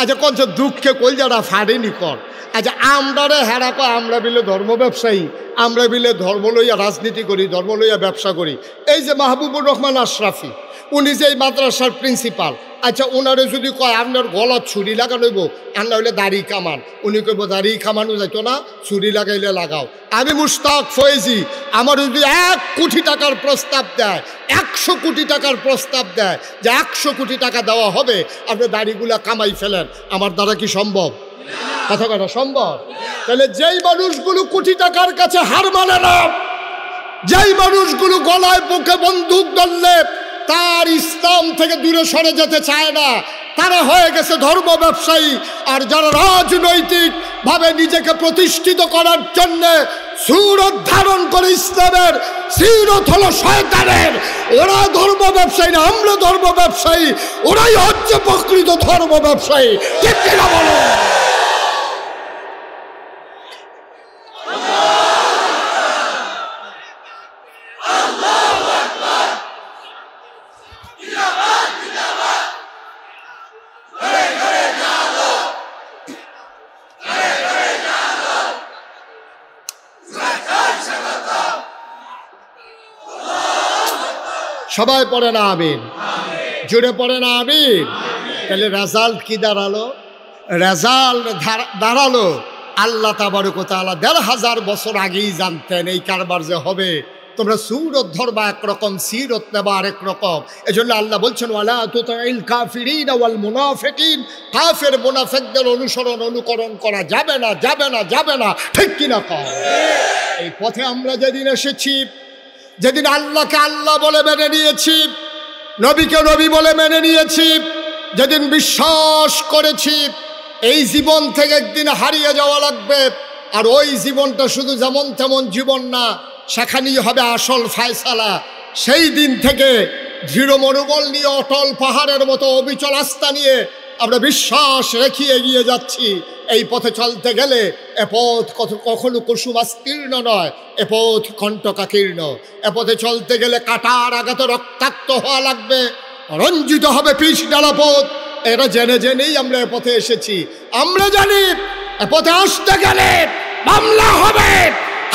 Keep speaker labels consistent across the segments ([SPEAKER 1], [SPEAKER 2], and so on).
[SPEAKER 1] আচ্ছা কোন দুঃখে কলজাটা ফাড়েনি কর। আচ্ছা আমরা রে হেরা কয় আমরা বিলে ধর্ম ব্যবসায়ী, আমরা বিলে ধর্ম লইয়া রাজনীতি করি, ধর্ম লইয়া ব্যবসা করি। এই যে মাহবুবুর রহমান আশরাফি, উনি যে এই মাদ্রাসার প্রিন্সিপাল, আচ্ছা ওনারে যদি কয় আপনার গলা ছুরি লাগানোইব, আর না হইলে দাড়ি কামান, উনি কইব দাড়ি কামানো যাইতো না, ছুরি লাগাইলে লাগাও। আমি মুশতাক ফয়েজি, আমার যদি 1 কোটি টাকার প্রস্তাব দেয়, 100 কোটি টাকার প্রস্তাব দেয় যে 100 কোটি টাকা দেওয়া হবে, আপনি দাড়িগুলা কামাই ফেলেন, আমার দ্বারা কি সম্ভব? কথা কথা সম্ভব? তাহলে যেই মানুষগুলো কোটি টাকার কাছে হার মানে না, যেই মানুষগুলো গলায় বুকে বন্দুক ধরলে তার ইসলাম থেকে দূরে সরে যেতে চায় না, তারা হয়ে গেছে ধর্ম ব্যবসায়ী। আর যারা রাজনৈতিক ভাবে নিজেকে প্রতিষ্ঠিত করার জন্য সুরত ধারণ করে ইসলামের, সিরত হলো শয়তানের, ওরা ধর্ম ব্যবসায়ী না, আমরা ধর্ম ব্যবসায়ী, ওরাই হচ্ছে প্রকৃত ধর্ম ব্যবসায়ী। ঠিক কিনা বলো? সবাই পড়ে না আমিন, জুড়ে পড়ে না আমিন। তাহলে রেজাল্ট কি দাঁড়ালো? রেজাল্ট দাঁড়ালো আল্লাহ তাবারক ওয়া তাআলা ১৫০০ বছর আগেই জানতেন এই কারবার যে হবে। তোমরা সুরত ধরবা একরকম, সিরত নেবা আরেক রকম। এজন্য আল্লাহ বলছেন ওয়ালা তুতিল কাফিরিন ওয়াল মুনাফিকিন, কাফের মুনাফিকদের অনুকরণ করা যাবে না, যাবে না, যাবে না। ঠিক কিনা কও? এই পথে আমরা যেদিন এসেছি, যেদিন আল্লাহকে আল্লাহ বলে মেনে নিয়েছি, নবীকে নবী বলে মেনে নিয়েছি, যেদিন বিশ্বাস করেছি এই জীবন থেকে একদিন হারিয়ে যাওয়া লাগবে, আর ওই জীবনটা শুধু যেমন তেমন জীবন না, সেখানেই হবে আসল ফায়সালা। সেই দিন থেকে দৃঢ় মনোবল নিয়ে, অটল পাহাড়ের মতো অবিচল আস্থা নিয়ে আমরা বিশ্বাস রেখে এগিয়ে যাচ্ছি। এই পথে চলতে গেলে এ পথ কখনো কুসুমাস্তীর্ণ নয়, এ পথ কণ্টকাকীর্ণ। এ পথে চলতে গেলে কাটার আঘাতে রক্তাক্ত হওয়া লাগবে, রঞ্জিত হবে পিচ ডালা পথ। এটা জেনে জেনেই আমরা এ পথে এসেছি। আমরা জানি এ পথে আসতে গেলে মামলা হবে,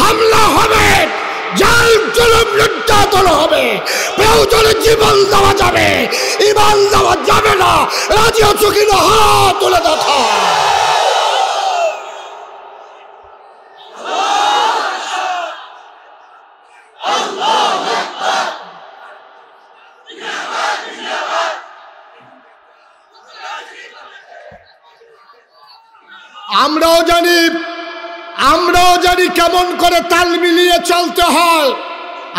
[SPEAKER 1] হামলা হবে, জাল জুলুম নির্যাতন হবে, প্রয়োজনে জীবন দেওয়া যাবে, ঈমান দেওয়া যাবে না। রাজি আছো কিনা? হাত তুলে দেখো। আমরাও জানি কেমন করে তাল মিলিয়ে চলতে হয়,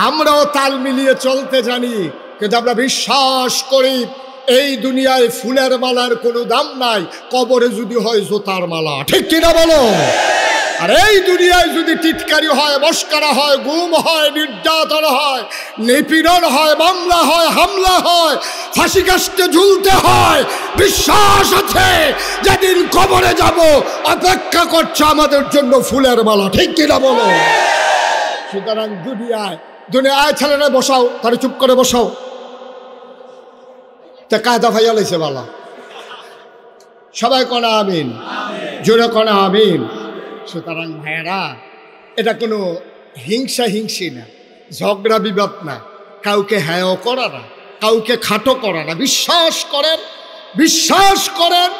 [SPEAKER 1] আমরাও তাল মিলিয়ে চলতে জানি। কিন্তু আমরা বিশ্বাস করি এই দুনিয়ায় ফুলের মালার কোনো দাম নাই, কবরে যদি হয় জোতার মালা। ঠিক কিনা বলো? আর এই দুনিয়ায় যদি টিটকারি হয়, মস্করা হয়, গুম হয়, নির্যাতন হয়, নিপীড়ন হয়, মামলা হয়, হামলা হয়, ফাঁসি কাস্টে ঝুলতে হয়, বিশ্বাস আছে যেদিন কবরে যাব অপেক্ষা করছে আমাদের জন্য ফুলের মালা। ঠিক কিনা বলো? সুতরাং দুনিয়ায় ছেলেরা বসাও, তারা চুপ করে বসাও। তা কায়দা ভাইয়া লাইছে বালা। সবাই কনা আমিন, জোরে কনা আমিন। সুতরাং ভাইয়েরা, এটা কোনো হিংসি না, ঝগড়া বিবাদ না, কাউকে হ্যায় করা না, কাউকে খাটো করা না। বিশ্বাস করেন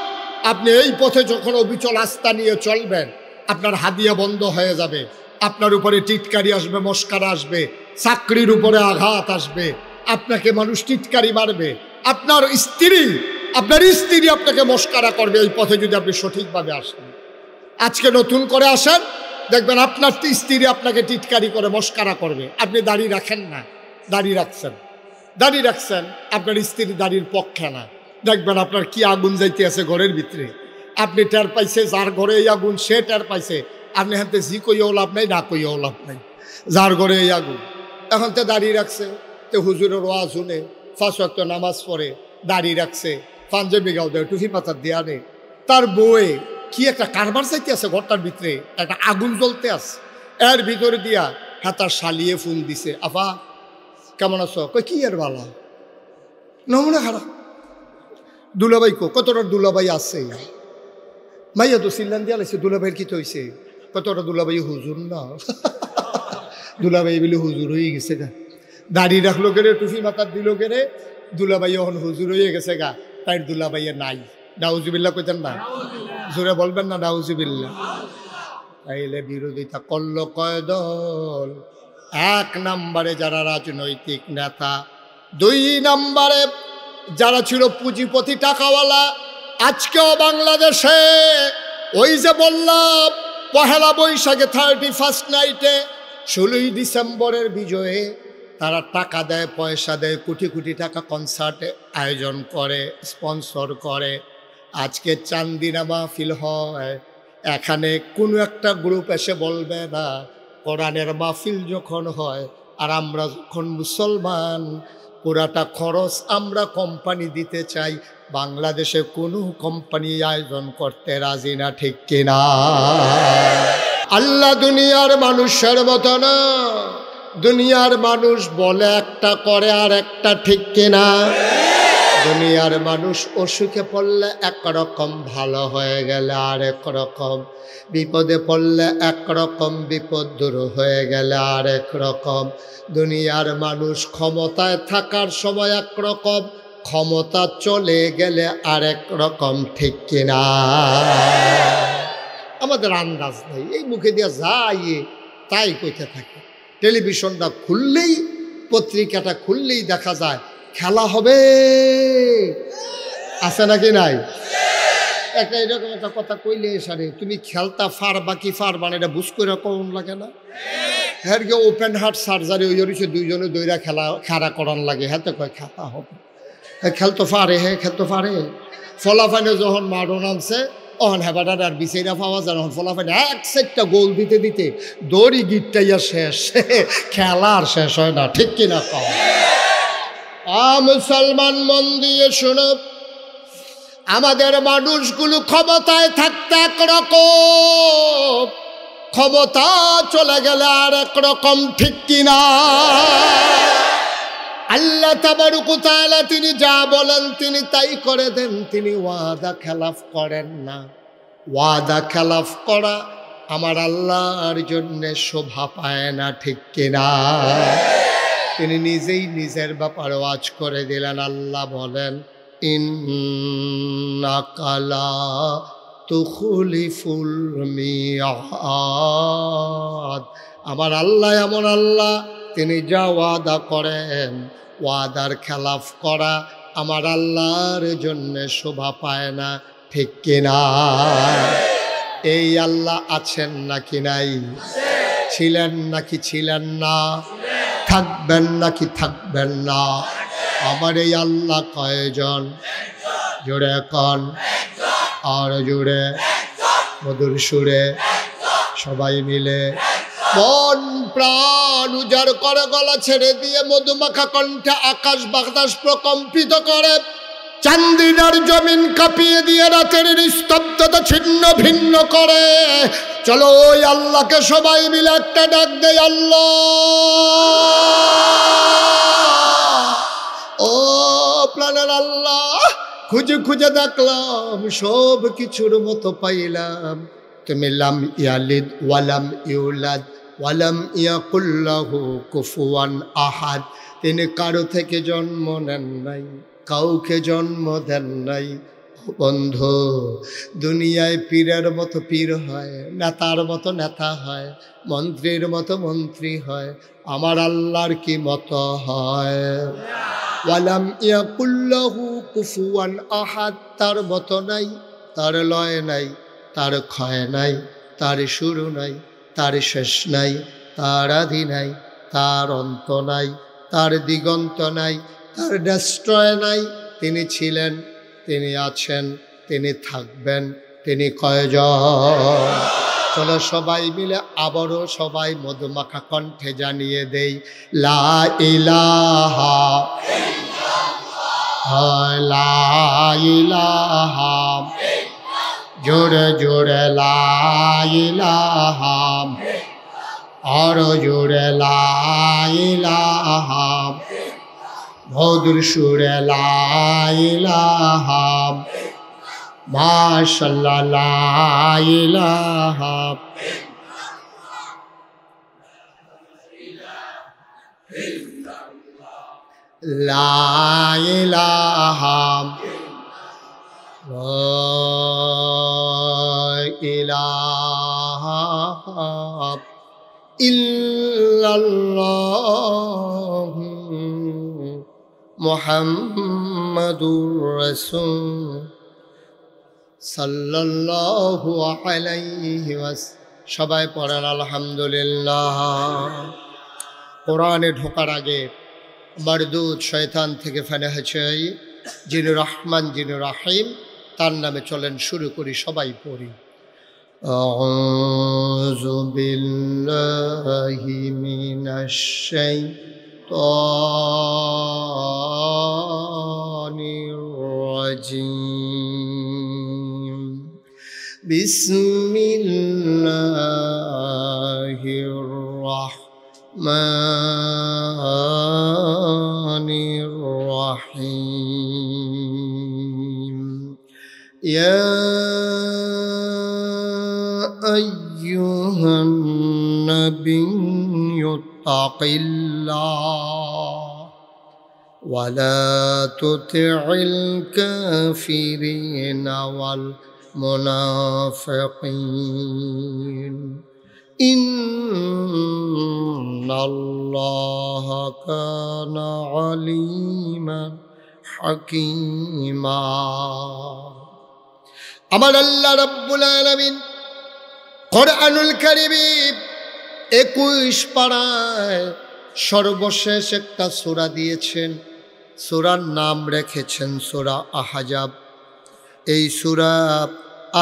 [SPEAKER 1] আপনি এই পথে যখন অবিচল আস্থা নিয়ে চলবেন, আপনার হাদিয়া বন্ধ হয়ে যাবে, আপনার উপরে টিটকারি আসবে, মস্কারা আসবে, চাকরির উপরে আঘাত আসবে, আপনাকে মানুষ টিটকারি মারবে, আপনার স্ত্রী আপনাকে মস্কারা করবে এই পথে যদি আপনি সঠিকভাবে আসেন। আজকে নতুন করে আসেন, দেখবেন আপনার স্ত্রী আপনাকে টিটকারি করে মস্কারা করবে। আপনি দাড়ি রাখেন না, দাড়ি রাখছেন, আপনার স্ত্রী দাড়ির পক্ষে না, দেখবেন আপনার কি আগুন যাইতে আছে ঘরের ভিতরে। আপনি টের পাইছে, যার ঘরে এই আগুন সে টের পাইছে, আপনি হাতে জি কইও লাভ নাই, না কইও লাভ নাই, যার ঘরে এই আগুন। এখন তো দাড়ি রাখছে, তো হুজুরের ওয়াজ শুনে, 5 ওয়াক্ত নামাজ পড়ে, দাড়ি রাখছে, পাঞ্জাবি গাও দেয়, টুপি পাতার দেয়া নেই, তার বউয়ে কি একটা কারবার চাইতে আছে ঘরটার ভিতরে, একটা আগুন জ্বলতে আছে, এর ভিতরে দিয়া হ্যাঁ তার শালিয়ে ফোন দিছে, আফা কেমন আছো? কই কি এর বালা, নমুনা খারাপ। দুলাভাই কতটার দুলাভাই আছে, মাইয়া তো সিল্লান দিয়া লাগছে দুলাভাইয়ের কি হয়েছে? কতটা দুলাভাই হুজুর না দুলাভাই বলে হুজুর হয়ে গেছে গা, দাড়ি রাখলো কেড়ে, টুপি মাথার দিল কেড়ে, দুলাভাই এখন হুজুর হয়ে গেছে গা, তাই দুলাভাইয়ের নাই। নাউজুবিল্লাহ কইতেন না, জোরে বলবেন না নাউজুবিল্লাহ। তাইলে বিরোধিতা করলো কয় দল? এক নম্বরে যারা রাজনৈতিক নেতা, দুই নম্বরে যারা ছিল পুঁজিপতি টাকাওয়ালা। আজকেও বাংলাদেশে ওই যে বললাম পহেলা বৈশাখে 31st নাইটে 16ই ডিসেম্বরের বিজয়ে তারা টাকা দেয়, পয়সা দেয়, কোটি কোটি টাকা কনসার্টে আয়োজন করে, স্পন্সর করে। আজকে চান্দিনা মাহফিল হয়, এখানে কোনো একটা গ্রুপ এসে বলবে না কোরআনের মাহফিল যখন হয় আর আমরা যখন মুসলমান, পুরাটা খরচ আমরা কোম্পানি দিতে চাই, বাংলাদেশে কোনো কোম্পানি আয়োজন করতে রাজি না, ঠিক কিনা? আল্লাহ দুনিয়ার মানুষের মতো না, দুনিয়ার মানুষ বলে একটা করে আর একটা, ঠিক কিনা? দুনিয়ার মানুষ অসুখে পড়লে একরকম, ভালো হয়ে গেলে আরেক রকম, বিপদে পড়লে একরকম, বিপদ দূর হয়ে গেলে আরেক রকম। দুনিয়ার মানুষ ক্ষমতায় থাকার সময় একরকম, ক্ষমতা চলে গেলে আরেক রকম, ঠিক কিনা? আমাদের আন্দাজ নেই, এই মুখে দিয়ে যাই তাই কইতে থাকে। টেলিভিশনটা খুললেই, পত্রিকাটা খুললেই দেখা যায় খেলা হবে, আছে নাকি নাই? একটা এরকম একটা কথা কইলে সারে তুমি খেলতা ফারবা কি ফারবা না, এটা বুঝ করে কম লাগে না? হ্যাঁ গে ওপেন হার্ট সার্জারি ওই হচ্ছে দুইজনে দইরা খেলা করান লাগে, হ্যাঁ তো কয় খেলা হবে, খেলতো পারে, হ্যাঁ খেলতো পারে। ফলাফাইনে যখন মারণ আনছে অহন হেবাটার আর বিচাইরা পাওয়া যায়, যখন ফলাফাইনে এক সেটটা গোল দিতে দিতে দড়ি গিটটাইয়া শেষ, খেলা আর শেষ হয় না, ঠিক কিনা কম? মুসলমান মন দিয়ে শোনো, আমাদের মানুষগুলো ক্ষমতায় থাকতে একরকম, ক্ষমতা চলে গেলে আর একরকম, ঠিক কিনা? আল্লাহ তাবারক ওয়া তাআলা তিনি যা বলেন তিনি তাই করে দেন, তিনি ওয়াদা খেলাফ করেন না। ওয়াদা খেলাফ করা আমার আল্লাহর জন্য শোভা পায় না, ঠিক কিনা? তিনি নিজেই নিজের ব্যাপারে ওয়াজ করে দিলেন। আল্লাহ বলেন ইন্নাকা লা তুখলিফুল মিআদ। আমার আল্লাহ এমন আল্লাহ, তিনি যা ওয়াদা করেন, ওয়াদার খেলাফ করা আমার আল্লাহর জন্য শোভা পায় না, ঠিক কিনা? এই আল্লাহ আছেন নাকি নাই? ছিলেন নাকি ছিলেন না? থাকবেন নাকি থাকবেন না? আমার এই আল্লাহ কয়জন? জোরে কন, আর জোরে, মধুর সুরে, সবাই মিলে মন প্রাণ উজাড় করে, গলা ছেড়ে দিয়ে মধুমাখা কণ্ঠে আকাশ বাতাস প্রকম্পিত করে, চান্দিনার জমিন কাঁপিয়ে দিয়ে রাতের নিস্তব্ধতা ছিন্ন ভিন্ন করে। চলো ওই আল্লাহকে সবাই মিলে একটা ডাক দেই, আল্লাহ। ও প্রাণের আল্লাহ, খুঁজে খুঁজে দেখলাম সব কিছুর মতো পাইলাম, তুমি লাম ইয়ালিদ ওয়ালাম ইউলাদ ওয়ালাম ইয়াকুল লাহু কুফুয়ান আহাদ। তিনি কারো থেকে জন্ম নেন নাই, কাউকে জন্ম দেন নাই। বন্ধু, দুনিয়ায় পীরের মতো পীর হয়, নেতার মতো নেতা হয়, মন্ত্রীর মতো মন্ত্রী হয়, আমার আল্লাহর কি মতো হয়? ওয়ালাম ইয়াকুল লাহু কুফুয়ান আহাদ। তার মতো নাই, তার লয় নাই, তার ক্ষয় নাই, তার শুরু নাই, তার শেষ নাই, তার আদি নাই, তার অন্ত নাই, তার দিগন্ত নাই, তার ডেস্ট্রয় নাই। তিনি ছিলেন, তিনি আছেন, তিনি থাকবেন, তিনি কয়জন? চলো সবাই মিলে আবারও সবাই মধুমাখা কণ্ঠে জানিয়ে দেই, লা ইলাহা লা ইলাহা, জোরে জোরে লা ইলাহা, আরো জোরে লা ইলাহা, মধুর সুরে লা ইলাহা, মাশাআল্লাহ লা ইলাহা লা ইলাহা ইলাহা ইল্লাল্লাহ মুহাম্মাদুর রাসূল সাল্লাল্লাহু আলাইহি ওয়াসাল্লাম। সবাই পড়েন আলহামদুলিল্লাহ। কোরআনে ঢোকার আগে মারদুদ শয়তান থেকে ফেনা চাই, যিনি রহমান যিনি রাহিম, তার নামে চলেন শুরু করি, সবাই পড়ি। আউযু বিল্লাহি মিনাশ শাইতানির রাজিম। বিসমিল্লাহির রাহমানির রাহিম। ইয়া আইয়ুহান নাবিয়্যু তাকিল্লাহ ওয়া লা তুতি'ল কাফিরিনা ওয়াল মুনাফিকিন ইন্নাল্লাহা কানা আলিমান হাকীমা। আমার আল্লাহ রাব্বুল আলামিন কোরআনুল কারীমে 21 পারায় সর্বশেষ একটা সূরা দিয়েছেন। সূরার নাম রেখেছেন সূরা আহজাব। এই সূরা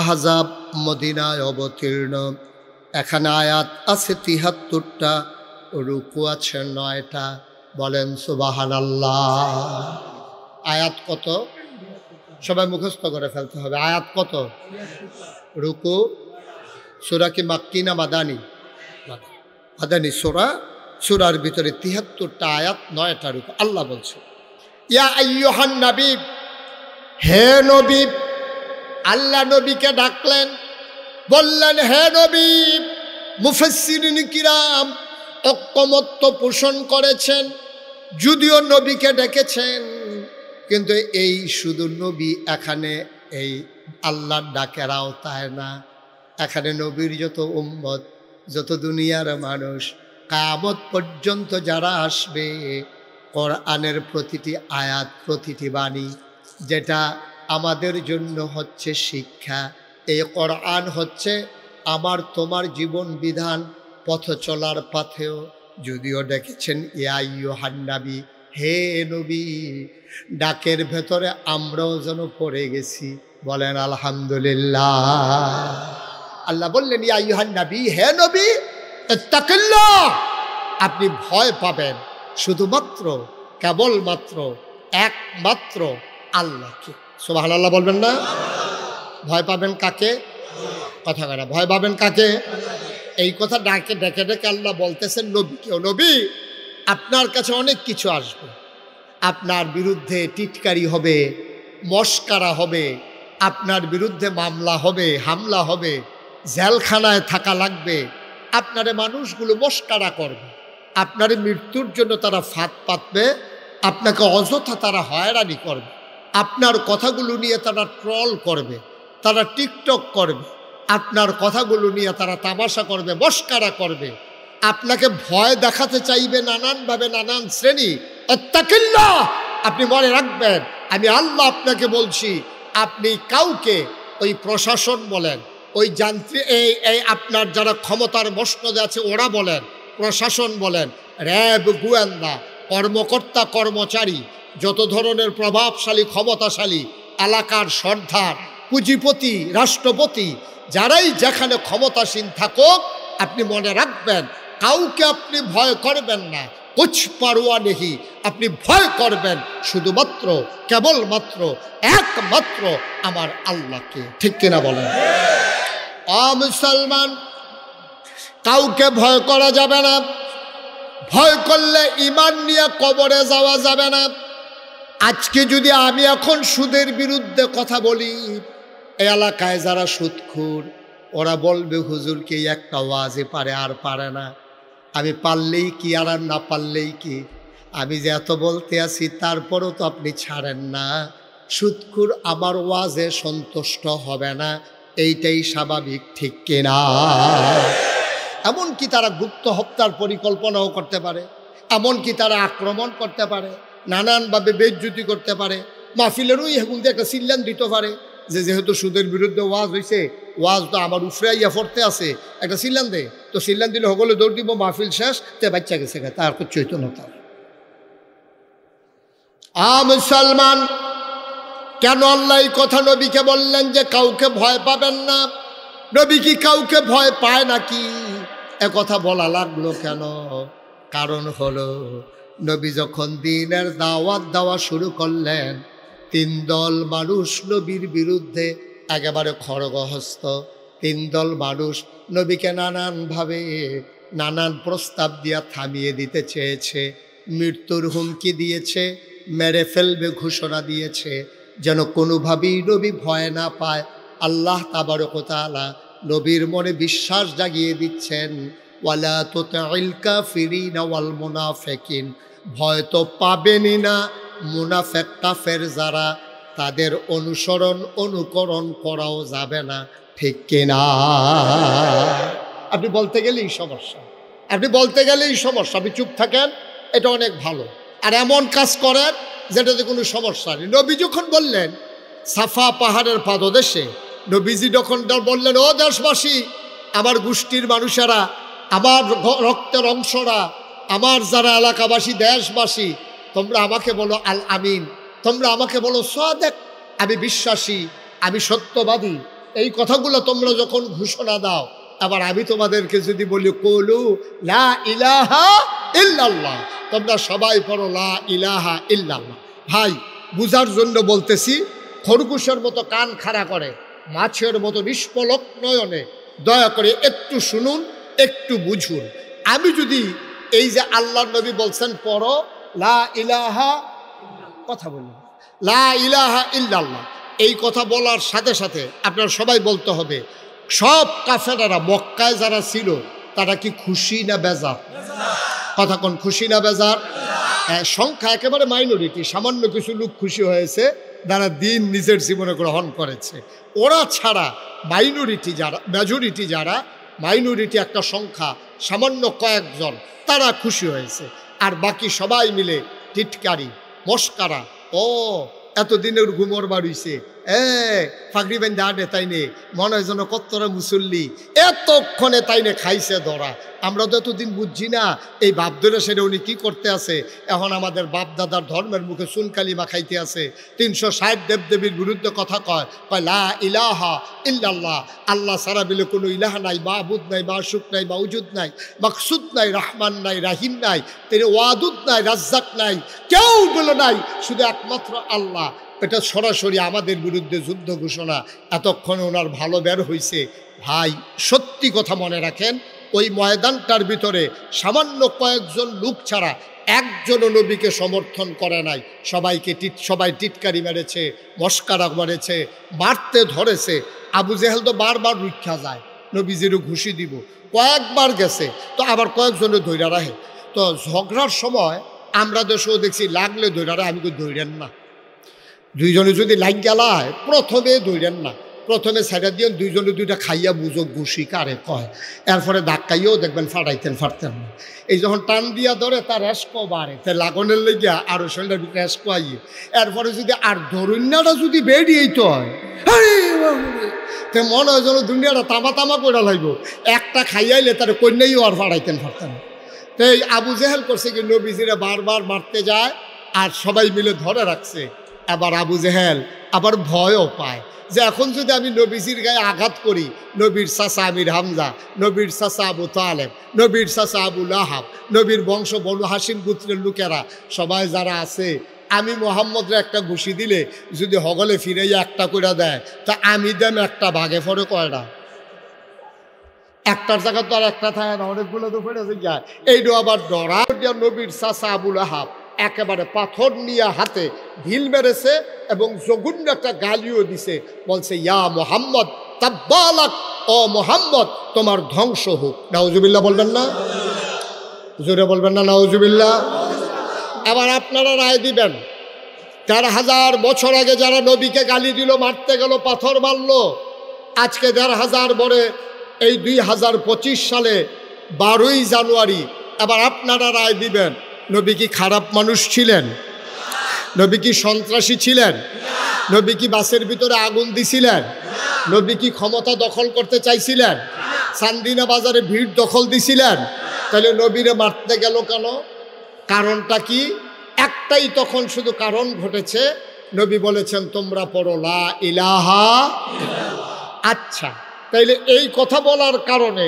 [SPEAKER 1] আহজাব মদিনায় অবতীর্ণ। এখানে আয়াত আছে 73টা, রুকু আছে 9টা। বলেন সুবহানাল্লাহ। আয়াত কত? সবাই মুখস্থ করে ফেলতে হবে। আয়াত কত? রুকু। সূরা কি মাক্কি না মাদানি? মাদানি সূরা। সূরার ভিতরে 73টা আয়াত, 9টা রুকু। আল্লাহ বলছে, ইয়া আইয়ুহান নবী, হে নবী। আল্লাহ নবীকে ডাকলেন, বললেন হে নবী। মুফাসসিরিন কিরাম ঐকমত্য পোষণ করেছেন, যদিও নবীকে ডেকেছেন, কিন্তু এই শুধু নবী এখানে এই আল্লাহর ডাকের আওতায় না। এখানে নবীর যত উম্মত, যত দুনিয়ার মানুষ, কিয়ামত পর্যন্ত যারা আসবে, কোরআনের প্রতিটি আয়াত, প্রতিটি বাণী, যেটা আমাদের জন্য হচ্ছে শিক্ষা। এই কোরআন হচ্ছে আমার তোমার জীবন বিধান, পথ চলার পথেও যদিও ডেকেছেন ইয়া আইয়ুহান নবী, হে নবী। ডাকের ভেতরে আমরাও যেন পড়ে গেছি। বলেন আলহামদুলিল্লাহ। আল্লাহ বললেন ইয়া আইয়ুহান নবী, হে নবী, ইত্তাকিল্লাহ, আপনি ভয় পাবেন শুধুমাত্র, কেবলমাত্র, একমাত্র আল্লাহকে। সুবহানাল্লাহ বলবেন না? ভয় পাবেন কাকে? কথা কয় না। ভয় পাবেন কাকে? এই কথা ডাকে ডেকে ডেকে আল্লাহ বলতেছেন নবীকে, নবী আপনার কাছে অনেক কিছু আসবে, আপনার বিরুদ্ধে টিটকারি হবে, মস্কারা হবে, আপনার বিরুদ্ধে মামলা হবে, হামলা হবে, জেলখানায় থাকা লাগবে, আপনারে মানুষগুলো মস্কারা করবে, আপনার মৃত্যুর জন্য তারা ফাঁদ পাতবে, আপনাকে অযথা তারা হয়রানি করবে, আপনার কথাগুলো নিয়ে তারা ট্রল করবে, তারা টিকটক করবে, আপনার কথাগুলো নিয়ে তারা তামাশা করবে, মস্কারা করবে, আপনাকে ভয় দেখাতে চাইবে নানানভাবে, নানান শ্রেণী। ইত্তাকিল্লাহ, আপনি মনে রাখবেন আমি আল্লাহ আপনাকে বলছি, আপনি কাউকে, ওই প্রশাসন বলেন, ওই যান্ত্রিক এই আপনার যারা ক্ষমতার মসনদে আছে ওরা বলেন, প্রশাসন বলেন, র্যাব, গোয়েন্দা, কর্মকর্তা, কর্মচারী, যত ধরনের প্রভাবশালী, ক্ষমতাশালী, এলাকার সর্দার, পুঁজিপতি, রাষ্ট্রপতি, যারাই যেখানে ক্ষমতাসীন থাকুক, আপনি মনে রাখবেন কাউকে আপনি ভয় করবেন না। কুছ পারোয়া নেহি, আপনি ভয় করবেন শুধুমাত্র, কেবলমাত্র, একমাত্র আমার আল্লাহকে। ঠিক কিনা বলেন? মুসলমান, কাউকে ভয় করা যাবে না। ভয় করলে ঈমান নিয়ে কবরে যাওয়া যাবে না। আজকে যদি আমি এখন সুদের বিরুদ্ধে কথা বলি, এই এলাকায় যারা সুদখোর ওরা বলবে হুজুরকে একটা ওয়াজে পারে আর পারে না। আমি পারলেই কি আর না পারলেই কি, আমি যে এত বলতে আছি তারপরও তো আপনি ছাড়েন না। সুদখোর আমার ওয়াজে সন্তুষ্ট হবে না, এইটাই স্বাভাবিক, ঠিক কিনা? এমনকি তারা গুপ্ত হত্যার পরিকল্পনাও করতে পারে, এমনকি তারা আক্রমণ করতে পারে, নানানভাবে বেইজ্জতি করতে পারে, মাহফিলেরও এখন একটা সিল্লান দিতে পারে যে যেহেতু সুদের বিরুদ্ধে ওয়াজ হয়েছে, ওয়াজ তো আমার উফরাইয়া পড়তে আছে, একটা সিল্লান দে। তো সিল্লান দিলে সকলে দৌড় দিব, মাহফিল শেষ, তে বাচ্চা গেছে, তার চৈতন্যতা। মুসলমান, কেন আল্লাহ এই কথা নবীকে বললেন যে কাউকে ভয় পাবেন না? নবী কি কাউকে ভয় পায় নাকি? কথা বলা লাগলো কেন? কারণ হলো নবী যখন দ্বীনের দাওয়াত দেওয়া শুরু করলেন, 3 দল মানুষ নবীর বিরুদ্ধে একেবারে খড়গহস্ত। 3 দল মানুষ নবীকে নানানভাবে নানান প্রস্তাব দিয়া থামিয়ে দিতে চেয়েছে, মৃত্যুর হুমকি দিয়েছে, মেরে ফেলবে ঘোষণা দিয়েছে, যেন কোনোভাবেই নবী ভয় না পায়। আল্লাহ তাবারক ওয়া তাআলা নবীর মনে বিশ্বাস জাগিয়ে দিচ্ছেন, ওয়ালা তুতিল কাফিরিনা ওয়াল মুনাফিকিন, ভয় তো পাবেনই না মুনাফিক কাফের যারা, তাদের অনুকরণ করাও যাবে না, ঠিক কিনা? আপনি বলতে গেলেই সমস্যা, আপনি চুপ থাকেন, এটা অনেক ভালো। আর এমন কাজ করেন যেটাতে কোনো সমস্যা নেই। নবী যখন বললেন সাফা পাহাড়ের পাদদেশে, নবীজি যখন বললেন, ও দেশবাসী, আমার গোষ্ঠীর মানুষেরা, আমার রক্তের অংশরা, আমার যারা এলাকাবাসী, দেশবাসী, তোমরা আমাকে বলো আল আমিন, তোমরা আমাকে বলো সাদেক, আমি বিশ্বাসী, আমি সত্যবাদী। এই কথাগুলো তোমরা যখন ঘোষণা দাও, আবার আমি তোমাদেরকে যদি বলি কুলু লা ইলাহা ইল্লাল্লাহ, তোমরা সবাই পড়ো লা ইলাহা ইল্লাল্লাহ। ভাই, বুঝার জন্য বলতেছি, খরগোশের মতো কান খাড়া করে, মাছের মতো নিষ্পলক নয়নে দয়া করে একটু শুনুন, একটু বুঝুন। আমি যদি এই যে আল্লাহর নবী বলছেন পড়ো লা ইলাহা, কথা বলুন লা ইলাহা ইল্লাল্লাহ, এই কথা বলার সাথে সাথে আপনারা সবাই বলতে হবে, সব কাফেররা মক্কায় যারা ছিল তারা কি খুশি না বেজার? কথা কোন, খুশি না বেজার? সংখ্যা একেবারে মাইনরিটি, সামান্য কিছু লোক খুশি হয়েছে যারা দিন নিজের জীবনে গ্রহণ করেছে। ওরা ছাড়া মাইনরিটি যারা, মেজরিটি যারা, মাইনরিটি একটা সংখ্যা, সামান্য কয়েকজন, তারা খুশি হয়েছে। আর বাকি সবাই মিলে টিটকারি, মস্কারা, ও এতদিনের ঘুমর বাড়িছে, ফাঁকরি বেঁধে আডে তাইনে, মনে হয় যেন কত্তরা মুসল্লি, এতক্ষণে তাইনে খাইছে ধরা। আমরা তো এতদিন বুঝছি না এই বাপ ধরে সেটা উনি কী করতে আছে। এখন আমাদের বাপ দাদার ধর্মের মুখে চুনকালি মাখাইতে আছে, 360 দেবদেবীর বিরুদ্ধে কথা কয় লা ইলাহা ইল্লাল্লাহ, আল্লাহ সারা বিলে কোনো ইলাহা নাই, মাহবুদ নাই, মাশুক নাই, মাউজুদ নাই, মাকসুদ নাই, রাহমান নাই, রাহিম নাই, তিনি ওয়াদুদ নাই, রাজ্জাক নাই, কেউ বলে নাই, শুধু একমাত্র আল্লাহ। এটা সরাসরি আমাদের বিরুদ্ধে যুদ্ধ ঘোষণা। এতক্ষণে ওনার ভালো বের হয়েছে। ভাই, সত্যি কথা মনে রাখেন, ওই ময়দানটার ভিতরে সামান্য কয়েকজন লোক ছাড়া একজনও নবীকে সমর্থন করে নাই। সবাই টিটকারি মেরেছে, মস্কারা মেরেছে, মারতে ধরেছে। আবু জেহেল তো বারবার রুক্ষা যায়, নবীজিরও ঘুষি দিব, কয়েকবার গেছে, তো আবার কয়েকজনে ধৈর্য রাখে। তো ঝগড়ার সময় আমরা দেশেও দেখছি লাগলে ধৈর্য রাখে, আমি ধৈর্যেন না। দুইজনে যদি লাগ গেলায় প্রথমে ধৈর্যেন না, প্রথমে সাইডা দিয়ে দুইজনে দুইটা খাইয়া বুঝো ঘুষি কারে কয়, এরপরে ধাক্কাইও দেখবেন ফাটাইতেন না। এই যখন টান দিয়া ধরে তার রেস্কো বাড়ে, তাই লাগনের লেগিয়া আরো শরীরের ভিতরে রেস্কো আইয়ে, এরপরে যদি আর ধরুন্যাটা যদি বেরিয়েই তো হয়, তো মনে হয় যেন দুনিয়াটা তামা করে লাগবো। একটা খাইয়াইলে তার কন্যাইও আর ফাটাইতেন না। তো এই আবু জেহেল করছে কি, নবীজিরা বারবার মারতে যায় আর সবাই মিলে ধরে রাখছে। আবার আবু জেহেল আবার ভয়ও পায় যে এখন যদি আমি নবীজির গায়ে আঘাত করি, নবীর চাচা আমির হামজা, নবীর চাচা আবু তালেব, নবীর চাচা আবু লাহাব, নবীর বংশ বনু হাসিম গোত্রের লোকেরা সবাই যারা আছে, আমি মোহাম্মদরে একটা ঘুষি দিলে যদি হগলে ফিরাইয়া একটা করে দেয়, তা আমি দেন একটা ভাগে পড়ে কয়টা? একটার জায়গা তো আর একটা থাকে না, অনেকগুলো তো পড়ে যায়। এইটা আবার ডরা। নবীর চাচা আবু লাহাব একেবারে পাথর নিয়ে হাতে ঢিল মেরেছে এবং জঘন্য একটা গালিও দিছে, বলছে ইয়া মোহাম্মদ তাব্বালাক, ও মোহাম্মদ তোমার ধ্বংস হোক। নাউজুবিল্লাহ বলবেন না? জোরে বলবেন না নাউজুবিল্লাহ? আবার আপনারা রায় দিবেন, ১,৫০০ বছর আগে যারা নবীকে গালি দিল, মারতে গেল, পাথর মারল, আজকে ১,৫০০ পরে এই ২০২৫ সালে ১২ই জানুয়ারি আবার আপনারা রায় দিবেন, নবী কি খারাপ মানুষ ছিলেন? নবী কি সন্ত্রাসী ছিলেন? নবী কি বাসের ভিতরে আগুন দিছিলেন? নবী কি ক্ষমতা দখল করতে চাইছিলেন? চান্দিনা বাজারে ভিড় দখল দিছিলেন? তাহলে নবীরে মারতে গেল কেন? কারণটা কি? একটাই তখন শুধু কারণ ঘটেছে, নবী বলেছেন তোমরা পড়ো লা ইলাহা। আচ্ছা, তাইলে এই কথা বলার কারণে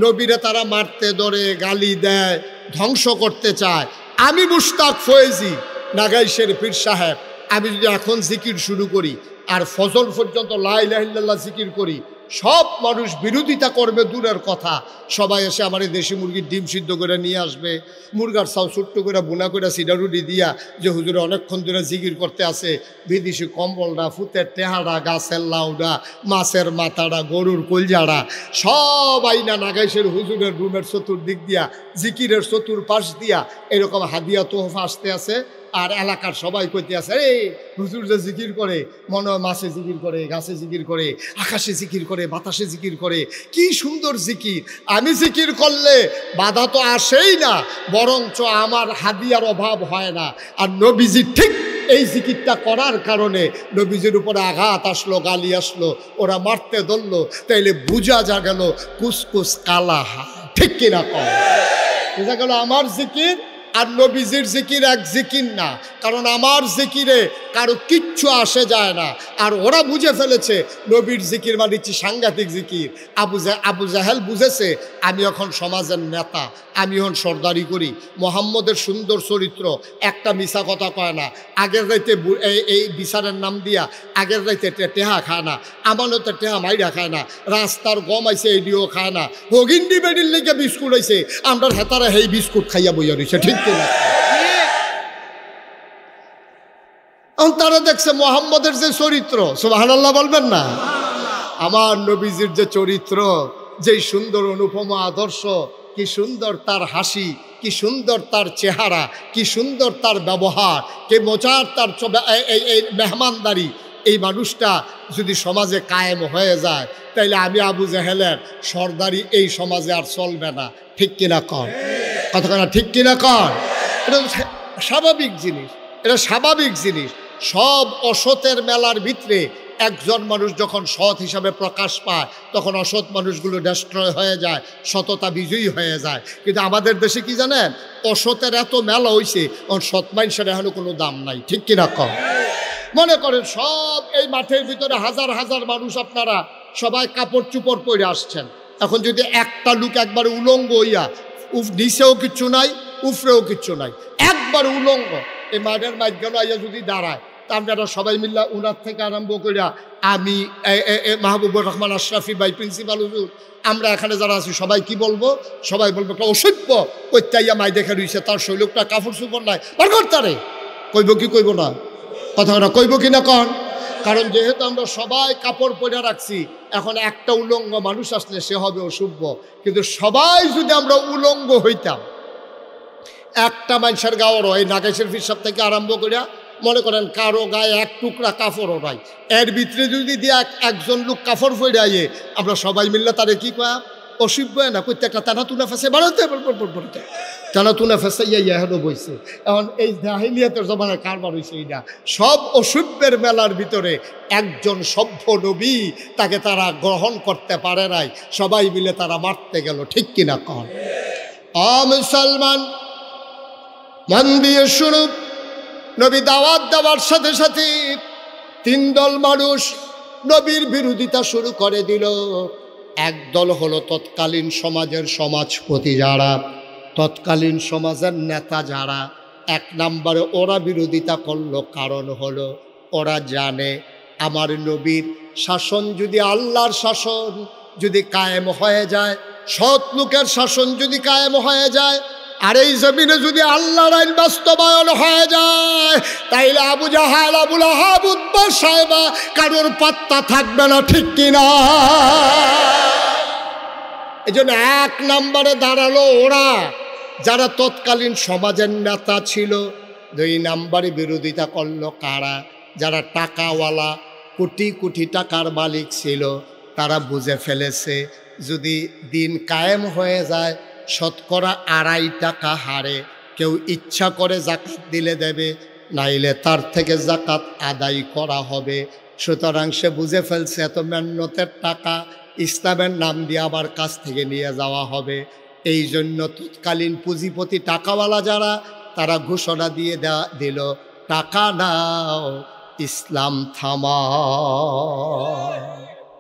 [SPEAKER 1] নবীরে তারা মারতে ধরে, গালি দেয়, ধ্বংস করতে চায়। আমি মুশতাক ফয়েজি, নাগাইশের পীর সাহেব, আমি যদি এখন জিকির শুরু করি আর ফজর পর্যন্ত লা ইলাহা ইল্লাল্লাহ জিকির করি, সব মানুষ বিরোধিতা করবে দূরের কথা, সবাই এসে আমার এই দেশি মুরগির ডিম সিদ্ধ করে নিয়ে আসবে, মুরগার চাউ ছোট্ট করে বুনা করে সিডারুডি দিয়া যে হুজুরে অনেকক্ষণ ধরে জিকির করতে আসে, বিদেশি কম্বলটা, ফুতের টেহারা, গাছের লাউডা, মাছের মাথাটা, গরুর কলজাড়া সব আইনা নাগাইশের হুজুরের রুমের চতুর্দিক দিয়া, জিকিরের চতুর্পাশ দিয়া এরকম হাদিয়া তোহফা আসতে আছে। আর এলাকার সবাই কইতে আছে, এই হুজুর যে জিকির করে, মনে হয় মাছে জিকির করে, গাছে জিকির করে, আকাশে জিকির করে, বাতাসে জিকির করে, কি সুন্দর জিকির। আমি জিকির করলে বাধা তো আসেই না, বরঞ্চ আমার হাদিয়ার অভাব হয় না। আর নবীজি ঠিক এই জিকিরটা করার কারণে নবীজির উপরে আঘাত আসলো, গালি আসলো, ওরা মারতে ধরলো, তাইলে বুঝা যা গেল কুসকুস কালাহা, ঠিক কিনা কম? বুঝা গেল আমার জিকির আর নবীজির জিকির এক জিকির না, কারণ আমার জিকিরে কারো কিচ্ছু আসে যায় না। আর ওরা বুঝে ফেলেছে নবীর জিকির মানে সাংঘাতিক জিকির। আবু জাহেল বুঝেছে আমি এখন সমাজের নেতা, আমি এখন সর্দারি করি, মোহাম্মদের সুন্দর চরিত্র, একটা মিশা কথা কয় না, আগের রাইতে এই বিচারের নাম দিয়া আগের রাইতে টেহা খায় না, আমানতে টেহা মাইরা খায় না, রাস্তার গম আইছে এডিও খায় না, হগিন্ডি বেডির লেগে বিস্কুট আইছে, আমরা হেতারা সেই বিস্কুট খাইয়া বইয়া রয়েছে, ঠিক কিনা? তারা দেখছে মোহাম্মদের যে চরিত্র, সুবহানাল্লাহ বলবেন না? আমার নবীজির যে চরিত্র, যে সুন্দর অনুপমা আদর্শ, কি সুন্দর তার হাসি, কি সুন্দর তার চেহারা, কি সুন্দর তার ব্যবহার, কি মজার তার এই মেহমানদারি, এই মানুষটা যদি সমাজে কায়েম হয়ে যায়, তাইলে আমি আবু জাহেলের সর্দারি এই সমাজে আর চলবে না, ঠিক কিনা কর? কতক্ষণ ঠিক কিনা কর? এটা স্বাভাবিক জিনিস, এটা স্বাভাবিক জিনিস। সব অসতের মেলার ভিতরে একজন মানুষ যখন সৎ হিসাবে প্রকাশ পায়, তখন অসৎ মানুষগুলো ডেস্ট্রয় হয়ে যায়, সততা বিজয়ী হয়ে যায়। কিন্তু আমাদের দেশে কি জানেন, অসতের এত মেলা হয়েছে, সৎ মানুষের এখনো কোনো দাম নাই, ঠিক কিনা কম? মনে করেন সব এই মাঠের ভিতরে হাজার হাজার মানুষ, আপনারা সবাই কাপড় চুপড় পরে আসছেন, এখন যদি একটা লোক একবার উলঙ্গ হইয়া, নিচেও কিচ্ছু নাই, উফরেও কিচ্ছু নাই, একবার উলঙ্গ এই মাঠের মাঝখানে আইয়া যদি দাঁড়ায়, তা আমরা সবাই মিল্লা উনার থেকে আরম্ভ করিয়া আমি মাহবুবুর রহমান আশরাফি ভাই, প্রিন্সিপাল হুজুর, আমরা এখানে যারা আছি সবাই কি বলবো? সবাই বলবো একটা অসভ্য প্রত্যাইয়া মাই দেখে রয়েছে, তার শৈলকটা কাপড় চুপড় নাই, বার করতারে কইব কি কইব না? কথা না কইব কি না কন? কারণ যেহেতু আমরা সবাই কাপড় পরে রাখছি, এখন একটা উলঙ্গ মানুষ আসলে সে হবে অসভ্য। কিন্তু সবাই যদি আমরা উলঙ্গ হইতাম, একটা মানুষের গাওয়ারও এই নাগেশের ফিরসাব থেকে আরম্ভ করিয়া মনে করেন কারো গায়ে এক টুকরা কাপড়ও নাই, এর ভিতরে যদি দিয়ে একজন লোক কাপড় পরে আইয়ে, আমরা সবাই মিললে তারে কি কয়া অসভ্য না করতে, একটা টানা তুনা ফেসে বাড়াতে টানা তুনা ফেসে ইয়া হেন বইছে। এখন এই জাহিলিয়াতের জমানায় কারবার হয়েছে এইটা। সব অসভ্যের মেলার ভিতরে একজন সভ্য নবী, তাকে তারা গ্রহণ করতে পারে নাই, সবাই মিলে তারা মারতে গেল, ঠিক কিনা কন? মুসলমান মন দিয়ে শুনো, নবী দাওয়াত দেওয়ার সাথে সাথে তিন দল মানুষ নবীর বিরোধিতা শুরু করে দিল। একদল হলো তৎকালীন সমাজের সমাজপতি যারা, তৎকালীন সমাজের নেতা যারা, এক নম্বরে ওরা বিরোধিতা করলো, কারণ হলো ওরা জানে আমার নবীর শাসন যদি, আল্লাহর শাসন যদি কায়েম হয়ে যায়, সৎ লোকের শাসন যদি কায়েম হয়ে যায়, আর এই জমিনে যদি আল্লাহর আইন বাস্তবায়ন হয়ে যায় তাইলে আবু জাহাল, আবু লাহাব, উতবা, সাইবা কারোর পাত্তা থাকবে না, ঠিক কিনা? এই জন্য 1 নম্বরে দাঁড়ালো ওরা যারা তৎকালীন সমাজের নেতা ছিল। 2 নম্বরে বিরোধিতা করলো কারা? যারা টাকাওয়ালা, কোটি কোটি টাকার মালিক ছিল। তারা বুঝে ফেলেছে যদি দিন কায়েম হয়ে যায়, শতকরা 2.5 টাকা হারে কেউ ইচ্ছা করে জাকাত দিলে দেবে, নাইলে তার থেকে জাকাত আদায় করা হবে। সুতরাং সে বুঝে ফেলছে এত মেহনতের টাকা ইসলামের নাম দিয়ে আমার কাছ থেকে নিয়ে যাওয়া হবে। এই জন্য তৎকালীন পুঁজিপতি টাকাওয়ালা যারা, তারা ঘোষণা দিয়ে দিল, টাকা নাও, ইসলাম থামা।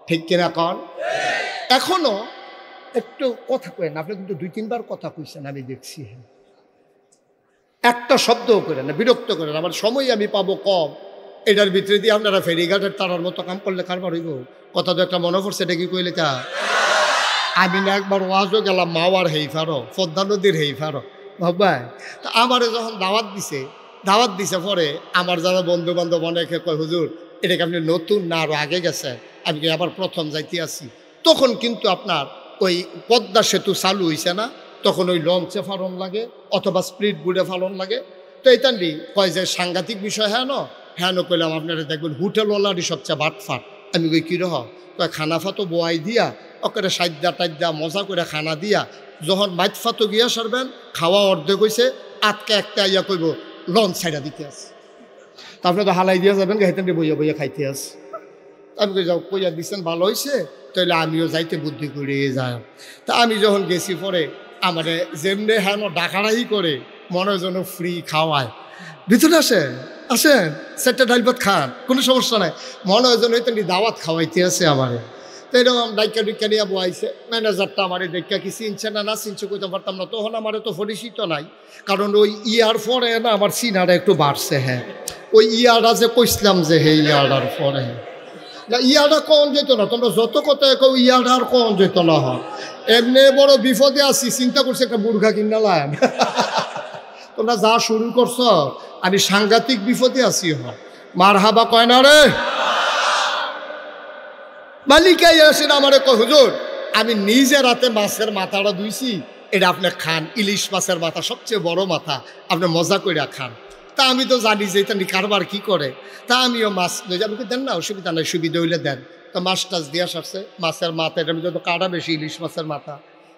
[SPEAKER 1] ঠিক কিনা কন? এখনো একটু কথা কয়েন, আপনি কিন্তু 2-3 বার কথা কইছেন, আমি দেখছি। একটা শব্দও করেন না, বিরক্ত করেন। আমার সময় আমি পাবো কম, এটার ভিতরে দিয়ে আপনারা ফেরিঘাটের তারার মতো কাম করলে কারবার হইব। কথা তো একটা মনে পড়ছে, এটা কি কইলে তা? আমি না একবার ওয়াজও গেলাম মাওয়ার হেইফারো, পদ্মা নদীর হেইফারো ভাই। তো আমারে যখন দাওয়াত দিছে পরে আমার যারা বন্ধু বান্ধব অনেকে কয়, হুজুর এটাকে আপনি নতুন না আরো আগে গেছে, আমি আবার প্রথম যাইতে আসি। তখন কিন্তু আপনার ওই পদ্মা সেতু চালু হয়েছে না, তখন ওই লঞ্চে ফালন লাগে অথবা স্পিড বোর্ডে ফালন লাগে। তো এইটান্ডি কয় যে সাংঘাতিক বিষয়, হ্যাঁ ন কইলাম আপনারা দেখবেন হোটেলওয়ালারই সবচেয়ে বাটফাট। আমি কই কী রহ? কয় খানাফাতো বোয়াই দিয়া ওকে সাইডা টাইডা মজা করে খানা দিয়া যখন মাইতফাতো গিয়া সারবেন, খাওয়া অর্ধেক হয়েছে, আটকে একটা ইয়া কইব লঞ্চ সাইডা দিতে আছে। তা আপনি তো হালাই দিয়া যাবেন, হেতেন বইয়া বইয়া খাইতে আছে। আমি কই যাও, কইয়া দিচ্ছেন ভালো হয়েছে, তাহলে আমিও যাইতে বুদ্ধি করে যাই। তা আমি যখন গেছি পরে আমার যেমনি হ্যাঁ ডাকারাই করে মনে যেন ফ্রি খাওয়ায়, ভিতরে আসেন সেটা ডাইল ভাত খান, কোনো সমস্যা নাই, মনে হয় যেন ওইখানে দাওয়াত খাওয়াইতে আছে আমারে। তো এরকম ডাইকা ডুইকা নিয়ে বয়াইছে। ম্যানেজারটা আমার দেখা কি চিনছে না চিনছে কইতে পারতাম না, তখন আমার তো পরিচিত নাই, কারণ ওই ইয়ার পরে না আমার চিনাটা একটু বাড়ছে। হ্যাঁ, ওই ইয়ারটা যে কইসলাম যে হে ইয়ারটার পরে না, ইয়ারটা কম যেত না, তোমরা যত কথা কেউ ইয়ারটা আর কম যেত না। হয় এমনি বড় বিপদে আছি, চিন্তা করছি একটা বুর্খা কিনা লাইন। তোমরা যা শুরু করছ, আমি সাংঘাতিক বিপদে আছি। হয় মার হাবা কয় না রে মালিকাই আসেন আমারে কয়, হুজুর আমি নিজে রাতে মাছের মাথাটা ধুইছি, এটা আপনি খান, ইলিশ মাছের মাথা সবচেয়ে বড় মাথা, আপনি মজা করে খান। তা আমি তো জানি যে এটা কারবার কি করে, তা আমিও মাছ নিয়ে যাবো, দেন না অসুবিধা নাই, সুবিধা হইলে দেন। তো মাছ টাছ দিয়ে সারছে, মাছের মাথা, এটার মধ্যে তো কাটা বেশি, ইলিশ মাছের মাথা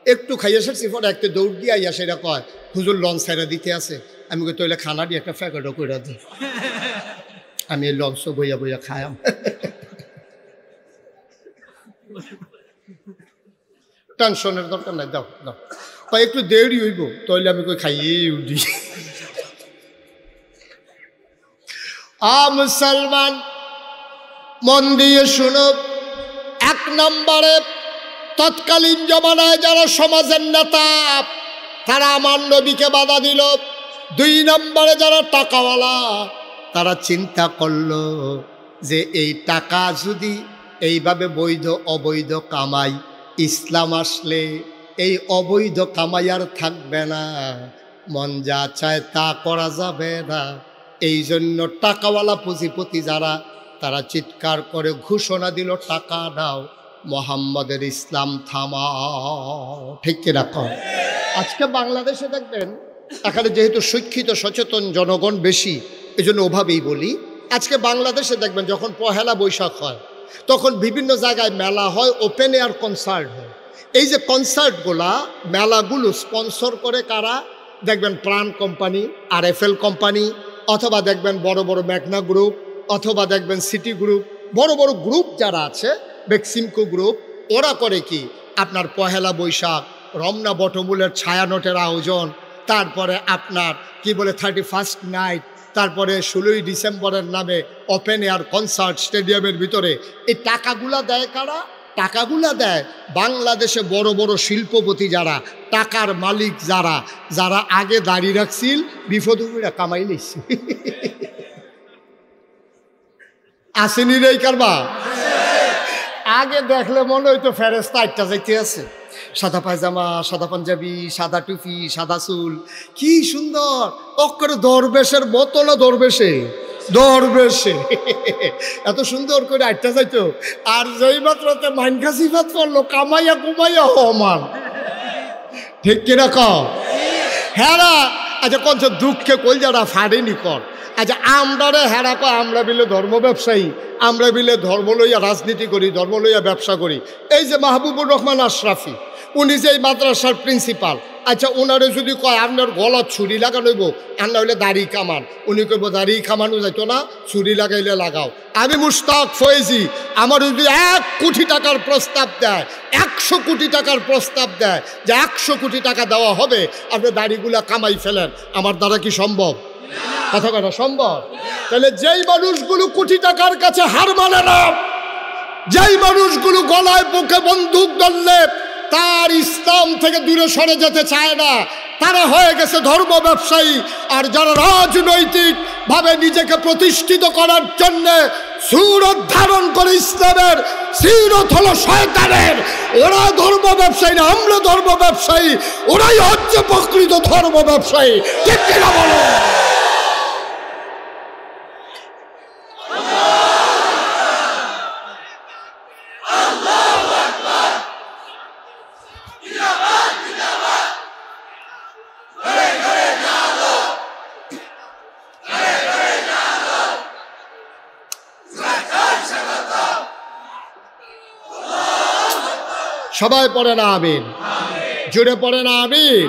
[SPEAKER 1] একটু খাইয়ে সারছি। পরে একটা দৌড় দিয়ে আইয়া সেটা কয়, হুজুর লঞ্চ সাইডা দিতে আছে। আমি কই তৈলে খানা দিয়ে একটা প্যাকেটও করে দিই। আমি এই লঞ্চ বইয়া বইয়া খায়াম। টেনশনের দরকার নাই, দাও দাও, একটু দেরি হইব, তাহলে আমি কই খাইয়ে উঠি। মুসলমান মন দিয়ে শুনো, 1 নম্বরে তৎকালীন জমানায় যারা সমাজের নেতা, তারা আমার নবীকে বাধা দিল। 2 নম্বরে যারা টাকাওয়ালা, তারা চিন্তা করলো যে এই টাকা যদি এইভাবে বৈধ অবৈধ কামাই, ইসলাম আসলে এই অবৈধ কামাই আর থাকবে না, মন যা চায় তা করা যাবে না। এই জন্য টাকাওয়ালা পুঁজিপতি যারা, তারা চিৎকার করে ঘোষণা দিল, টাকা দাও, মোহাম্মদের ইসলাম থামাও। ঠিক কিনা কম? আজকে বাংলাদেশে দেখবেন, এখানে যেহেতু শিক্ষিত সচেতন জনগণ বেশি, এই জন্য ওভাবেই বলি, আজকে বাংলাদেশে দেখবেন যখন পহেলা বৈশাখ হয়, তখন বিভিন্ন জায়গায় মেলা হয়, ওপেন এয়ার কনসার্ট হয়। এই যে কনসার্টগুলা, মেলাগুলো স্পন্সর করে কারা? দেখবেন প্রাণ কোম্পানি, RFL কোম্পানি, অথবা দেখবেন বড় বড় ম্যাগনা গ্রুপ, অথবা দেখবেন সিটি গ্রুপ, বড় বড় গ্রুপ যারা আছে, বেক্সিমকো গ্রুপ। ওরা করে কি, আপনার পহেলা বৈশাখ, রমনা বটমূলের ছায়ানটের আয়োজন, তারপরে আপনার কি বলে 31st নাইট, তারপরে 16ই ডিসেম্বরের নামে ওপেন এয়ার কনসার্ট স্টেডিয়ামের ভিতরে। এই টাকাগুলা দেয় কারা? টাকাগুলা দেয় বাংলাদেশে বড় বড় শিল্পপতি যারা, টাকার মালিক যারা, যারা আগে দাঁড়িয়ে রাখছিল, বিপদ হইয়া কামাই নিচ্ছে। আসেনি রে কারবা? আগে দেখলে মনে হইতো ফেরেশতা আটটা যাইতে আছে, সাদা পায়জামা, সাদা পাঞ্জাবি, সাদা টুপি, সাদা চুল, কি সুন্দর। অক্ষরে দরবেশের মতো না, দরবেশে এত সুন্দর করে আটটা যাইতো। আর যেই মাত্রতে মাইনকা সিফাত পড়লো, কামাইয়া কুমাইয়া হমান, ঠিক কিনা কম? হ্যাঁ না? আচ্ছা কোন দুঃখে কই যারা ফাড়েনি কর। আচ্ছা আমরা রে হেরা কয় আমরা বিলে ধর্ম ব্যবসায়ী, আমরা বিলে ধর্ম লইয়া রাজনীতি করি, ধর্ম লইয়া ব্যবসা করি। এই যে মাহবুবুর রহমান আশরাফি, উনি যে এই মাদ্রাসার প্রিন্সিপাল, আচ্ছা ওনারে যদি কয় আপনার গলা ছুরি লাগানোইব, আর না হইলে দাড়ি কামান, উনি কইব দাড়ি কামানো যাইতো না, ছুরি লাগাইলে লাগাও। আমি মুশতাক ফয়েজি, আমার যদি 1 কোটি টাকার প্রস্তাব দেয়, 100 কোটি টাকার প্রস্তাব দেয় যে 100 কোটি টাকা দেওয়া হবে, আপনি দাড়িগুলা কামাই ফেলেন, আমার দ্বারা কি সম্ভব? কথা কথা সম্ভব? তাহলে যেই মানুষগুলো কোটি টাকার কাছে হার মানে না, যেই মানুষগুলো গলায় বুকে বন্দুক ধরলে তার ইসলাম থেকে দূরে সরে যেতে চায় না, তারা হয়ে গেছে ধর্ম ব্যবসায়ী। আর যারা রাজনৈতিক ভাবে নিজেকে প্রতিষ্ঠিত করার জন্য সুরত ধারণ করে ইসলামের, সিরত হলো শয়তানের, ওরা ধর্ম ব্যবসায়ী না, আমরা ধর্ম ব্যবসায়ী, ওরাই হচ্ছে প্রকৃত ধর্ম ব্যবসায়ী। ঠিক কিনা বলো? সবাই পড়ে না আমিন, জুড়ে পড়ে না আমিন।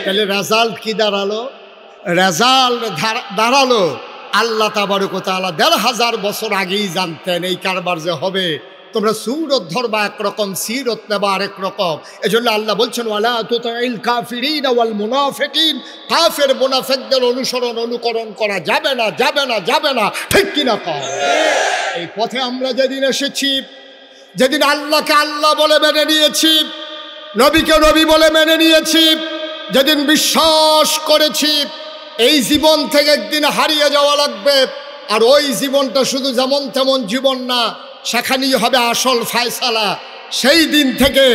[SPEAKER 1] তাহলে রেজাল্ট কি দাঁড়ালো? রেজাল্ট দাঁড়ালো আল্লাহ তাবারক ওয়া তাআলা ১৫০০ বছর আগেই জানতেন এই কারবার যে হবে। তোমরা সুরত ধরবা একরকম, সিরত নেবা আরেক রকম। এজন্য আল্লাহ বলছেন ওয়ালা তুতিল কাফিরিন ওয়াল মুনাফিকিন, কাফের মুনাফিকদের অনুকরণ করা যাবে না, যাবে না, যাবে না। ঠিক কিনা কও? এই পথে আমরা যেদিন এসেছি, যেদিন আল্লাহকে আল্লাহ বলে মেনে নিয়েছি, নবীকে নবী বলে মেনে নিয়েছি, যেদিন বিশ্বাস করেছি এই জীবন থেকে একদিন হারিয়ে যাওয়া লাগবে, আর ওই জীবনটা শুধু যেমন তেমন জীবন না, সেখানেই হবে আসল ফায়সালা। সেই দিন থেকে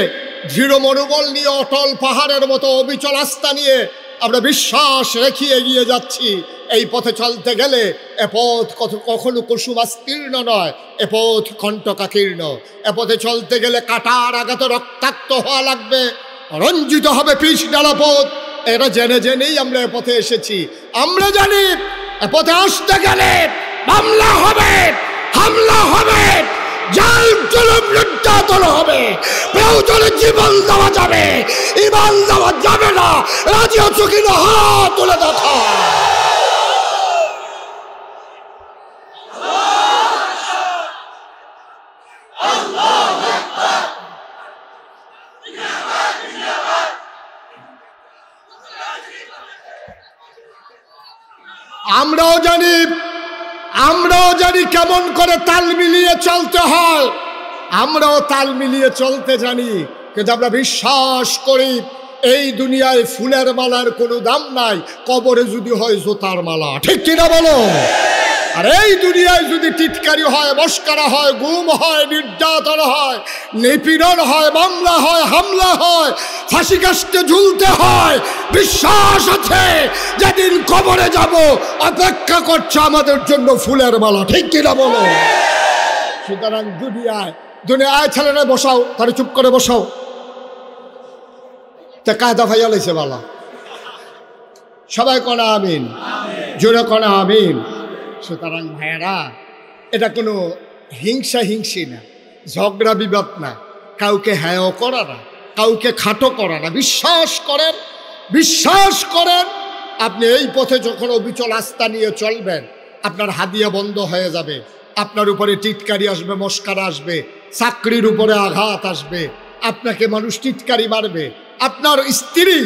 [SPEAKER 1] দৃঢ় মনোবল নিয়ে, অটল পাহাড়ের মতো অবিচল আস্থা নিয়ে আমরা বিশ্বাস রেখে এগিয়ে যাচ্ছি। এই পথে চলতে গেলে এ পথ কখনো কুসুমাস্তীর্ণ নয়, এ পথ কণ্টকাকীর্ণ। এ পথে চলতে গেলে কাটার আঘাতে রক্তাক্ত হওয়া লাগবে, রঞ্জিত হবে পিচ ডালা পথ। এটা জেনে জেনেই আমরা এ পথে এসেছি। আমরা জানি এ পথে আসতে গেলে মামলা হবে, হামলা হবে, জাল জুলুম নির্যাতন হবে, প্রয়োজনে জীবন দেওয়া যাবে, ঈমান দেওয়া যাবে না। রাজি আছো কিনা? হাত তুলে দেখো। আমরাও জানি কেমন করে তাল মিলিয়ে চলতে হয়, আমরাও তাল মিলিয়ে চলতে জানি। কিন্তু আমরা বিশ্বাস করি এই দুনিয়ায় ফুলের মালার কোনো দাম নাই, কবরে যদি হয় জোতার মালা। ঠিক কিনা বলো? আর এই দুনিয়ায় যদি টিটকারি হয়, মস্কারা হয়, গুম হয়, নির্যাতন হয়, নিপীড়ন হয়, মামলা হয়, হামলা হয়, ফাঁসি কাস্টে ঝুলতে হয়, বিশ্বাস আছে যেদিন কবরে যাব অপেক্ষা করছে আমাদের জন্য ফুলের মালা। ঠিক কিনা বলো? সুতরাং দুনিয়ায় ছেলেরা বসাও, তারা চুপ করে বসাও, তা কায়দা ভাইয়া লাইছে বালা। সবাই কনা আমিন, জোরে কনা আমিন। সুতরাং ভাইয়েরা, এটা কোনো হিংসি না, ঝগড়া বিবাদ না, কাউকে হ্যাঁ করা না, কাউকে খাটো করা না। বিশ্বাস করেন আপনি এই পথে যখন অবিচল আস্থা নিয়ে চলবেন, আপনার হাদিয়া বন্ধ হয়ে যাবে, আপনার উপরে টিটকারি আসবে, মস্কারা আসবে, চাকরির উপরে আঘাত আসবে, আপনাকে মানুষ টিটকারি মারবে, আপনার স্ত্রী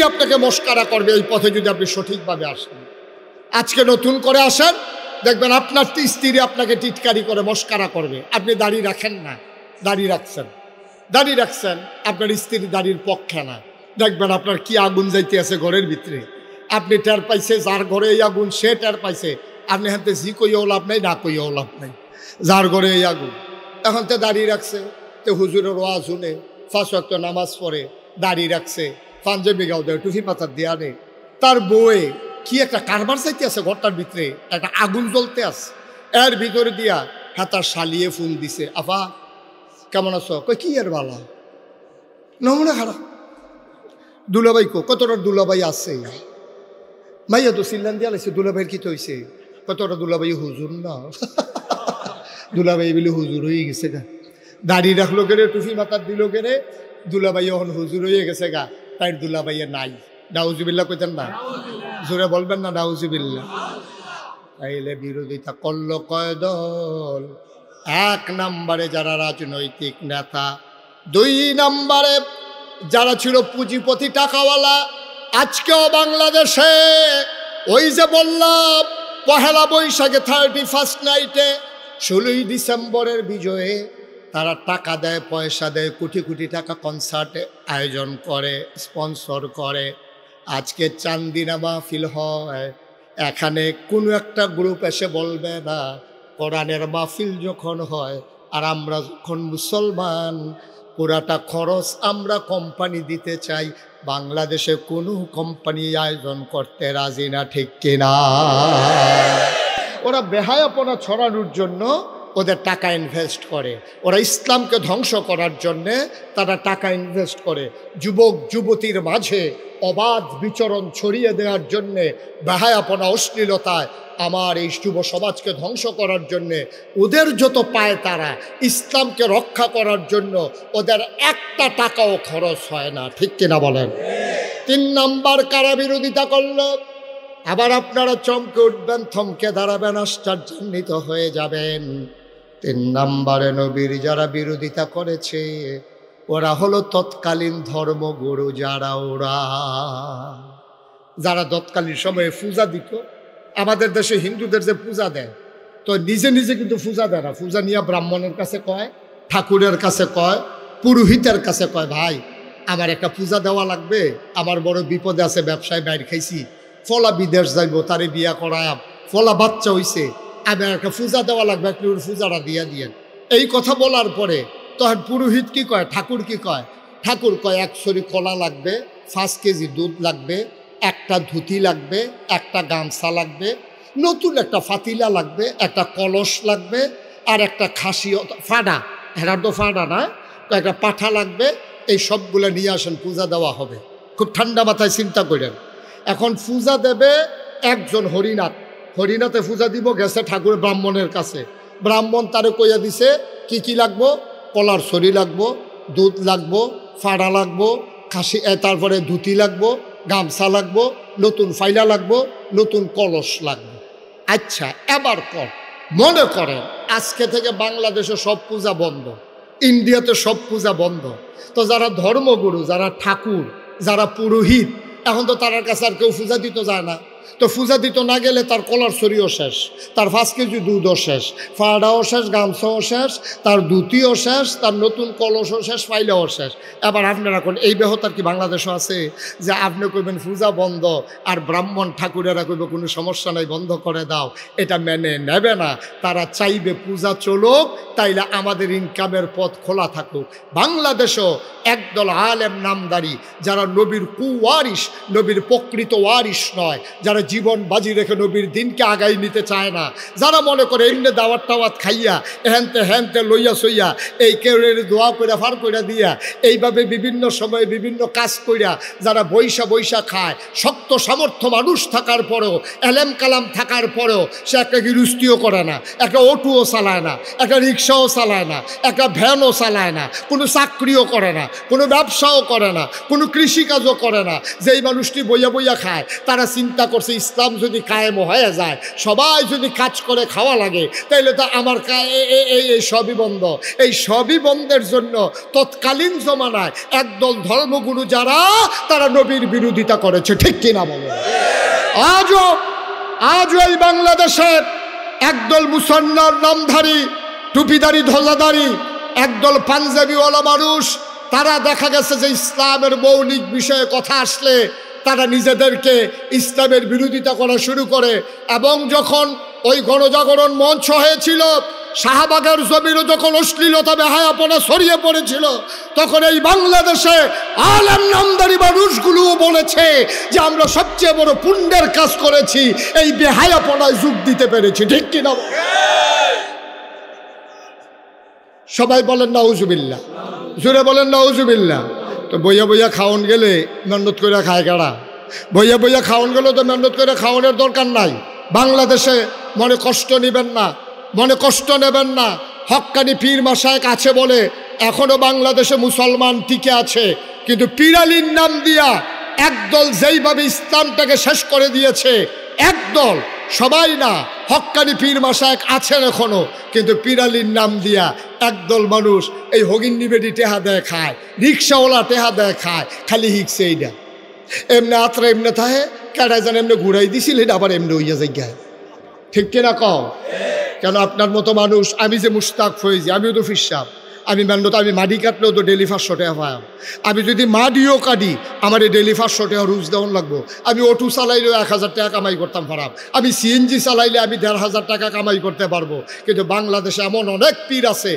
[SPEAKER 1] আপনাকে মস্কারা করবে এই পথে যদি আপনি সঠিকভাবে আসেন। আজকে নতুন করে আসেন, দেখবেন আপনার স্ত্রী আপনাকে টিটকারি করে মস্কারা করবে। আপনি দাড়ি রাখেন না, দাড়ি রাখছেন, আপনার স্ত্রী দাড়ির পক্ষে না, দেখবেন আপনার কি আগুন যাইতে আছে ঘরের ভিতরে। আপনি টের পাইছে, যার ঘরে এই আগুন সে টের পাইছে। আপনি হাতে জি কইও লাভ নাই, না কইও লাভ নাই, যার ঘরে এই আগুন। এখন তো দাঁড়িয়ে রাখছে, তো হুজুরের ওয়াজ শুনে 5 ওয়াক্ত নামাজ পড়ে দাঁড়িয়ে রাখছে, পাঞ্জাবি গাও দেয়, টুপি পাতার দিয়ে আনে। তার বউয়ে কি একটা কারবার চাইতে আছে, ঘরটার ভিতরে একটা আগুন জ্বলতে আছে, এর ভিতরে দিয়া হাতার শালিয়ে ফুল দিছে, আফা কেমন আছো? কই কি এর বালা, নমুনা খারাপ। দুলাভাই কতটা দুলাভাই আছে, মাইয়া তো সিল্লান দিয়া লাগছে, দুলাভাইয়ের কি হয়েছে? কতটা দুলাভাই হুজুর না, দুলাভাই বলে হুজুর হয়ে গেছে গা, দাঁড়িয়ে রাখলো কেড়ে, টুপি মাথার দিল কেড়ে, দুলাভাই এখন হুজুর হয়ে গেছে গা, তাই দুলাভাইয়ে নাই। নাউজুবিল্লাহ কইতেন না, জোরে বলবেন না নাউজুবিল্লাহ। তাইলে বিরোধিতা করলো কয় দল? 1 নম্বরে যারা রাজনৈতিক নেতা, 2 নম্বরে যারা ছিল পুঁজিপতি টাকাওয়ালা। আজকেও বাংলাদেশে ওই যে বললাম পহেলা বৈশাখে 31st নাইটে 16ই ডিসেম্বরের বিজয়ে তারা টাকা দেয়, পয়সা দেয়, কোটি কোটি টাকা কনসার্টে আয়োজন করে, স্পন্সর করে। আজকে চান্দিনা মাহফিল হয়, এখানে কোনো একটা গ্রুপ এসে বলবে না কোরআনের মাহফিল যখন হয় আর আমরা যখন মুসলমান, পুরাটা খরচ আমরা কোম্পানি দিতে চাই, বাংলাদেশে কোনো কোম্পানি আয়োজন করতে রাজি না, ঠিক কিনা? ওরা বেহায়াপনা ছড়ানোর জন্য ওদের টাকা ইনভেস্ট করে, ওরা ইসলামকে ধ্বংস করার জন্যে তারা টাকা ইনভেস্ট করে, যুবক যুবতীর মাঝে অবাধ বিচরণ ছড়িয়ে দেওয়ার জন্যে, বেহায়াপনা অশ্লীলতায় আমার এই যুব সমাজকে ধ্বংস করার জন্যে ওদের যত পায়, তারা ইসলামকে রক্ষা করার জন্য ওদের একটা টাকাও খরচ হয় না, ঠিক কিনা বলেন? 3 নম্বর কারা বিরোধিতা করলো? আবার আপনারা চমকে উঠবেন, থমকে দাঁড়াবেন, আশ্চর্যান্বিত হয়ে যাবেন। 3 নম্বরে নবীর যারা বিরোধিতা করেছে ওরা হলো তৎকালীন ধর্মগুরু। যারা তৎকালীন সময়ে পূজা দিত, আমাদের দেশে হিন্দুদের যে পূজা দেয়, তো নিজে নিজে কিন্তু পূজা দেয় না, পূজা নিয়ে ব্রাহ্মণের কাছে কয়, ঠাকুরের কাছে কয়, পুরোহিতের কাছে কয়, ভাই আমার একটা পূজা দেওয়া লাগবে, আমার বড় বিপদে আছে, ব্যবসায় বাইরে খাইছি, ফলা বিদেশ যাইব, তারে বিয়া করায়, ফলা বাচ্চা হইছে, আমার একটা পূজা দেওয়া লাগবে, একটু পূজাটা দিয়ে দিয়েন। এই কথা বলার পরে তখন পুরোহিত কি কয়, ঠাকুর কি কয়? ঠাকুর কয় 1 ছড়ি কলা লাগবে, 5 কেজি দুধ লাগবে, একটা ধুতি লাগবে, একটা গামছা লাগবে, নতুন একটা ফাতিলা লাগবে, একটা কলস লাগবে, আর একটা খাসি ফাডা, হেরার তো ফাডা না, একটা পাঠা লাগবে। এই সবগুলো নিয়ে আসেন, পূজা দেওয়া হবে। খুব ঠান্ডা মাথায় চিন্তা করেন। এখন পূজা দেবে একজন হরিনাথ, হরিনাথে পূজা দিব, গেছে ঠাকুর ব্রাহ্মণের কাছে, ব্রাহ্মণ তারে কইয়া দিছে কি কি লাগবো, কলার ছড়ি লাগবো, দুধ লাগবো, ফাড়া লাগবো, খাসি, তারপরে ধুতি লাগবো, গামছা লাগবো, নতুন ফাইলা লাগবো, নতুন কলস লাগবে। আচ্ছা এবার মনে করেন আজকে থেকে বাংলাদেশে সব পূজা বন্ধ, ইন্ডিয়াতে সব পূজা বন্ধ, তো যারা ধর্মগুরু, যারা ঠাকুর, যারা পুরোহিত, এখন তো তার কাছে আর কেউ পূজা দিতে যায় না। তো পূজা দিতে না গেলে তার কলার ছড়িও শেষ, তার 5 কেজি দুধও শেষ, ফাড়াও শেষ, গামছাও শেষ, তার ধুতিও শেষ, তার নতুন কলসও শেষ, ফাইলাও শেষ। এবার আপনারা কোন এই ব্যাহতার কি বাংলাদেশও আছে যে আপনি কইবেন পূজা বন্ধ আর ব্রাহ্মণ ঠাকুরেরা কইবে কোনো সমস্যা নাই, বন্ধ করে দাও? এটা মেনে নেবে না। তারা চাইবে পূজা চলুক, তাইলে আমাদের ইনকামের পথ খোলা থাকুক। বাংলাদেশও একদল আলেম নামদারি, যারা নবীর কুওয়ারিশ, নবীর প্রকৃত ওয়ারিশ নয়, যারা জীবন বাজি রেখে নবীর দিনকে আগাই নিতে চায় না, যারা মনে করে এমনি দাওয়াত টাওয়াত খাইয়া হ্যানতে লইয়া সইয়া এই কেউ দোয়া কইরা ফার কইরা দিয়া এইভাবে বিভিন্ন সময়ে বিভিন্ন কাজ কইরা যারা বৈশা খায়, শক্ত সামর্থ্য মানুষ থাকার পরেও, এলেম কালাম থাকার পরেও সে একটা গৃহস্থিও করে না, একটা অটোও চালায় না, একটা রিক্সাও চালায় না, একটা ভ্যানও চালায় না, কোনো চাকরিও করে না, কোনো ব্যবসাও করে না, কোনো কৃষিকাজও করে না। যেই মানুষটি বইয়া খায়, তারা চিন্তা করছে ইসলাম যদি কায়েম হয়ে যায়, সবাই যদি কাজ করে খাওয়া লাগে, তাইলে তো আমার এই সবই বন্ধ। এই সবই বন্ধের জন্য তৎকালীন জমানায় একদল ধর্মগুরু যারা, তারা নবীর বিরোধিতা করেছে, ঠিক কিনা বলে? আজও এই বাংলাদেশের একদল মুসলমান নামধারী, টুপিদারি, ধ্বজাধারী, একদল পাঞ্জাবিওয়ালা মানুষ, তারা দেখা গেছে যে ইসলামের মৌলিক বিষয়ে কথা আসলে তারা নিজেদেরকে ইসলামের বিরোধিতা করা শুরু করে। এবং যখন ওই গণজাগরণ মঞ্চ হয়েছিল, শাহবাগের জমিরও যখন অশ্লীলতা বেহায়াপনা ছড়িয়ে পড়েছিল, তখন এই বাংলাদেশে আলেম নামদারি মানুষগুলোও বলেছে যে আমরা সবচেয়ে বড় পুণ্যের কাজ করেছি, এই বেহায়াপনায় যোগ দিতে পেরেছি। ঠিক কিনা? সবাই বলেন নাউজুবিল্লাহ, জোরে বলেন নাউজুবিল্লাহ। তো বইয়া বইয়া খাওয়ান গেলে মেহনত করে খায় কারা? বইয়া বইয়া খাওয়ান গেলে তো মেহনত করে খাওয়ানোর দরকার নাই। বাংলাদেশে মনে কষ্ট নেবেন না, মনে কষ্ট নেবেন না। হক্কানি পীর মাশায়েখ আছে বলে এখনো বাংলাদেশে মুসলমান টিকে আছে, কিন্তু পীরালির নাম দিয়া একদল যেইভাবে ইসলামটাকে শেষ করে দিয়েছে, একদল, সবাই না, হক্কানি পীর মাশায়েখ আছেন এখনো, কিন্তু পীরালির নাম দিয়া একদল মানুষ এই হগিন্নি বেডি টেহা দেয় খায়, রিক্সাওয়ালা টেহা দেয় খায়, খালি হিকছে এইটা এমনি আত্রা এমনি থাহে কেটায় যেন এমনি ঘুরাই দিছিল, এটা আবার এমনি হইয়া যাই। ঠিক কিনা কও? কেন আপনার মতো মানুষ, আমি যে মুশতাক ফয়েজি, আমিও তো ফিরসাব, আমি মেহনত, আমি মাটি কাটলেও তো ডেলি 500 টাকা পাই। আমি যদি মাটিও কাটি আমার এই ডেলি 500 টাকা রুজ দেওয়ান লাগবো। আমি অটো চালাইলেও 1000 টাকা কামাই করতাম পারাম, আমি সিএনজি চালাইলে আমি 1500 টাকা কামাই করতে পারবো। কিন্তু বাংলাদেশে এমন অনেক পীর আছে,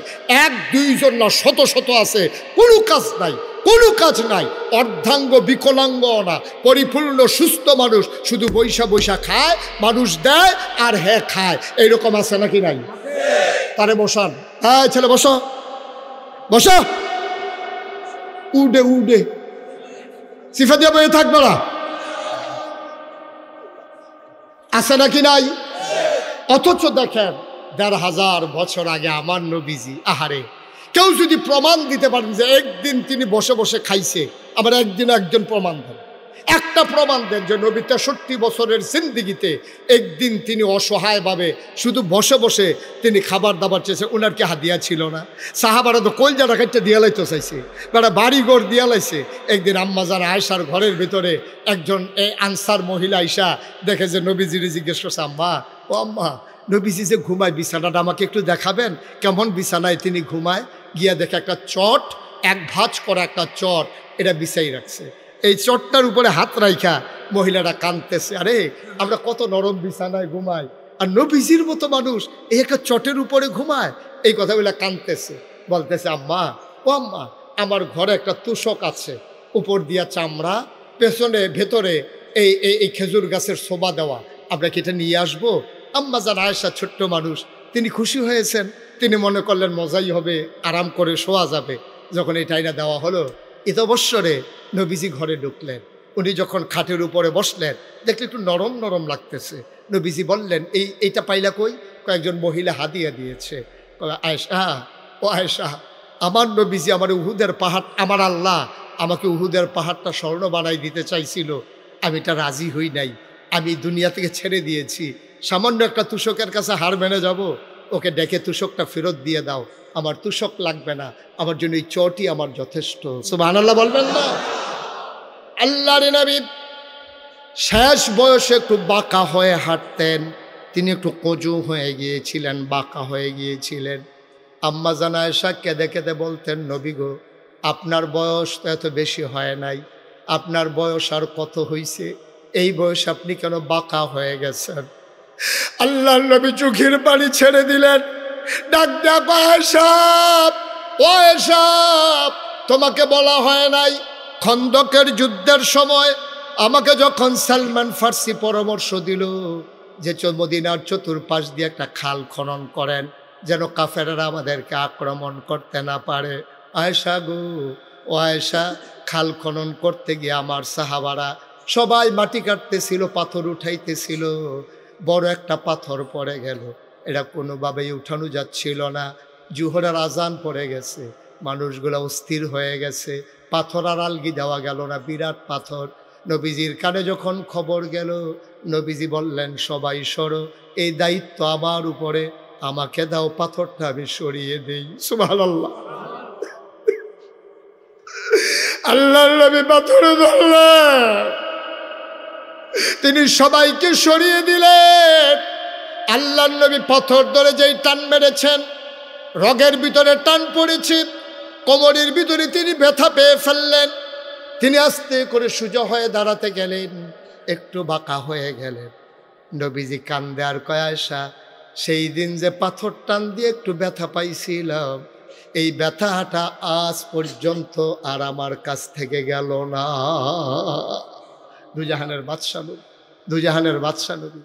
[SPEAKER 1] 1-2 জন না, শত শত আছে, কোনো কাজ নাই, কোনো কাজ নাই, অর্ধাঙ্গ বিকলাঙ্গ না, পরিপূর্ণ সুস্থ মানুষ, শুধু বৈশা বৈশা খায়, মানুষ দেয় আর হ্যাঁ খায়, এইরকম আছে নাকি নাই? তারে বসান, হ্যাঁ ছেলে বসো, বসো, উডে উডে সিফা দিয়ে বয়ে থাকবে না, আছে নাকি নাই? অথচ দেখেন 1500 বছর আগে আমার নবীজি, আহারে, কেউ যদি প্রমাণ দিতে পারেন যে একদিন তিনি বসে বসে খাইছে, আবার একদিন একজন প্রমাণ দেন, একটা প্রমাণ দেন যে নবী 63 বছরের জিন্দিগিতে একদিন তিনি অসহায়ভাবে শুধু বসে বসে তিনি খাবার দাবার চেয়েছে, ওনার কি হাদিয়া ছিল না? সাহাবারা তো কলজাটা কাটতে দিয়া লাইতে চাইছে, বেটা বাড়িঘর দিয়া লাইছে। একদিন আম্মাজান আয়েশার ঘরের ভিতরে একজন এই আনসার মহিলা আয়েশা দেখে যে নবীজিরে জিজ্ঞেস করছে, আম্মা, ও আম্মা, নবীজি যে ঘুমায় বিছানাটা আমাকে একটু দেখাবেন, কেমন বিছানায় তিনি ঘুমায়? গিয়া দেখে একটা চট, এক ভাঁজ করা একটা চট, এটা বিছাই রাখছে। এই চটটার উপরে হাত রাইখা মহিলাটা কাঁদতেছে, আরে আমরা কত নরম বিছানায় ঘুমাই, আর নবীজির মতো মানুষ এই একটা চটের উপরে ঘুমায়। এই কথাগুলো কাঁদতেছে, বলতেছে, আম্মা, ও আম্মা, আমার ঘরে একটা তোষক আছে, উপর দিয়া চামড়া, পেছনে ভেতরে এই এই খেজুর গাছের শোভা দেওয়া, আমরা কি এটা নিয়ে আসবো? আম্মা জান আয়েশা ছোট্ট মানুষ, তিনি খুশি হয়েছেন, তিনি মনে করলেন মজাই হবে, আরাম করে শোয়া যাবে। যখন এই টাইনা দেওয়া হলো, ঈদ অবসরে নবীজি ঘরে ঢুকলেন। উনি যখন খাটের উপরে বসলেন, দেখলে একটু নরম নরম লাগতেছে। নবীজি বললেন, এইটা পাইলা কই? কয়েকজন মহিলা হাদিয়া দিয়েছে। আয়েশা, ও আয়েশা, আমার নবীজি আমার উহুদের পাহাড়, আমার আল্লাহ আমাকে উহুদের পাহাড়টা স্বর্ণ বানাই দিতে চাইছিল, আমি এটা রাজি হই নাই, আমি দুনিয়া থেকে ছেড়ে দিয়েছি। সামান্য একটা তুষকের কাছে হার মেনে যাব? ওকে ডেকে তুষকটা ফেরত দিয়ে দাও, আমার তুষক লাগবে না, আমার জন্য এই চটি আমার যথেষ্ট। সুবহানাল্লাহ বলবেন না? আল্লাহর নবী শেষ বয়সে একটু বাঁকা হয়ে হাঁটতেন, তিনি একটু কজু হয়ে গিয়েছিলেন, বাঁকা হয়ে গিয়েছিলেন। আম্মা জান আয়েশা কেঁদে কেঁদে বলতেন, নবী গো, আপনার বয়স তো এত বেশি হয় নাই, আপনার বয়স আর কত হইছে, এই বয়স আপনি কেন বাঁকা হয়ে গেছেন? আল্লাহর নবী চোখের পানি ছেড়ে দিলেন, ডাক ডাক, আয়েশা, ও আয়েশা, তোমাকে বলা হয় নাই খন্দকের যুদ্ধের সময় আমাকে যখন সালমান ফার্সি পরামর্শ দিল যে মদিনার চতুর্পাশ দিয়ে একটা খাল খনন করেন যেন কাফেররা আমাদেরকে আক্রমণ করতে না পারে? আয়েশা গো, ও আয়েশা, খাল খনন করতে গিয়ে আমার সাহাবারা সবাই মাটি কাটতেছিল, পাথর উঠাইতেছিল, বড় একটা পাথর পড়ে গেল, এটা কোনোভাবেই উঠানো যাচ্ছিল না। জোহরের আজান পড়ে গেছে, মানুষগুলো অস্থির হয়ে গেছে, পাথর আর আলগি দেওয়া গেল না, বিরাট পাথর। নবীজির কানে যখন খবর গেল, নবীজি বললেন, সবাই সরো, এই দায়িত্ব আমার উপরে, আমাকে দাও, পাথরটা আমি সরিয়ে দেই। সুবহানাল্লাহ। আল্লাহর নবী পাথরে ধরলেন, তিনি সবাইকে সরিয়ে দিলেন। আল্লাহর নবী পাথর ধরে যেই টান মেরেছেন, রগের ভিতরে টান পড়েছে, কোমরের ভিতরে তিনি ব্যথা পেয়ে ফেললেন। তিনি আস্তে করে সোজা হয়ে দাঁড়াতে গেলেন, একটু বাঁকা হয়ে গেলেন। নবীজি কান্দে আর কয় আয়েশা, সেই দিন যে পাথর টান দিয়ে একটু ব্যথা পাইছিলাম, এই ব্যথাটা আজ পর্যন্ত আর আমার কাছ থেকে গেল না। দুজাহানের বাদশা নবী, দুজাহানের বাদশা নবী।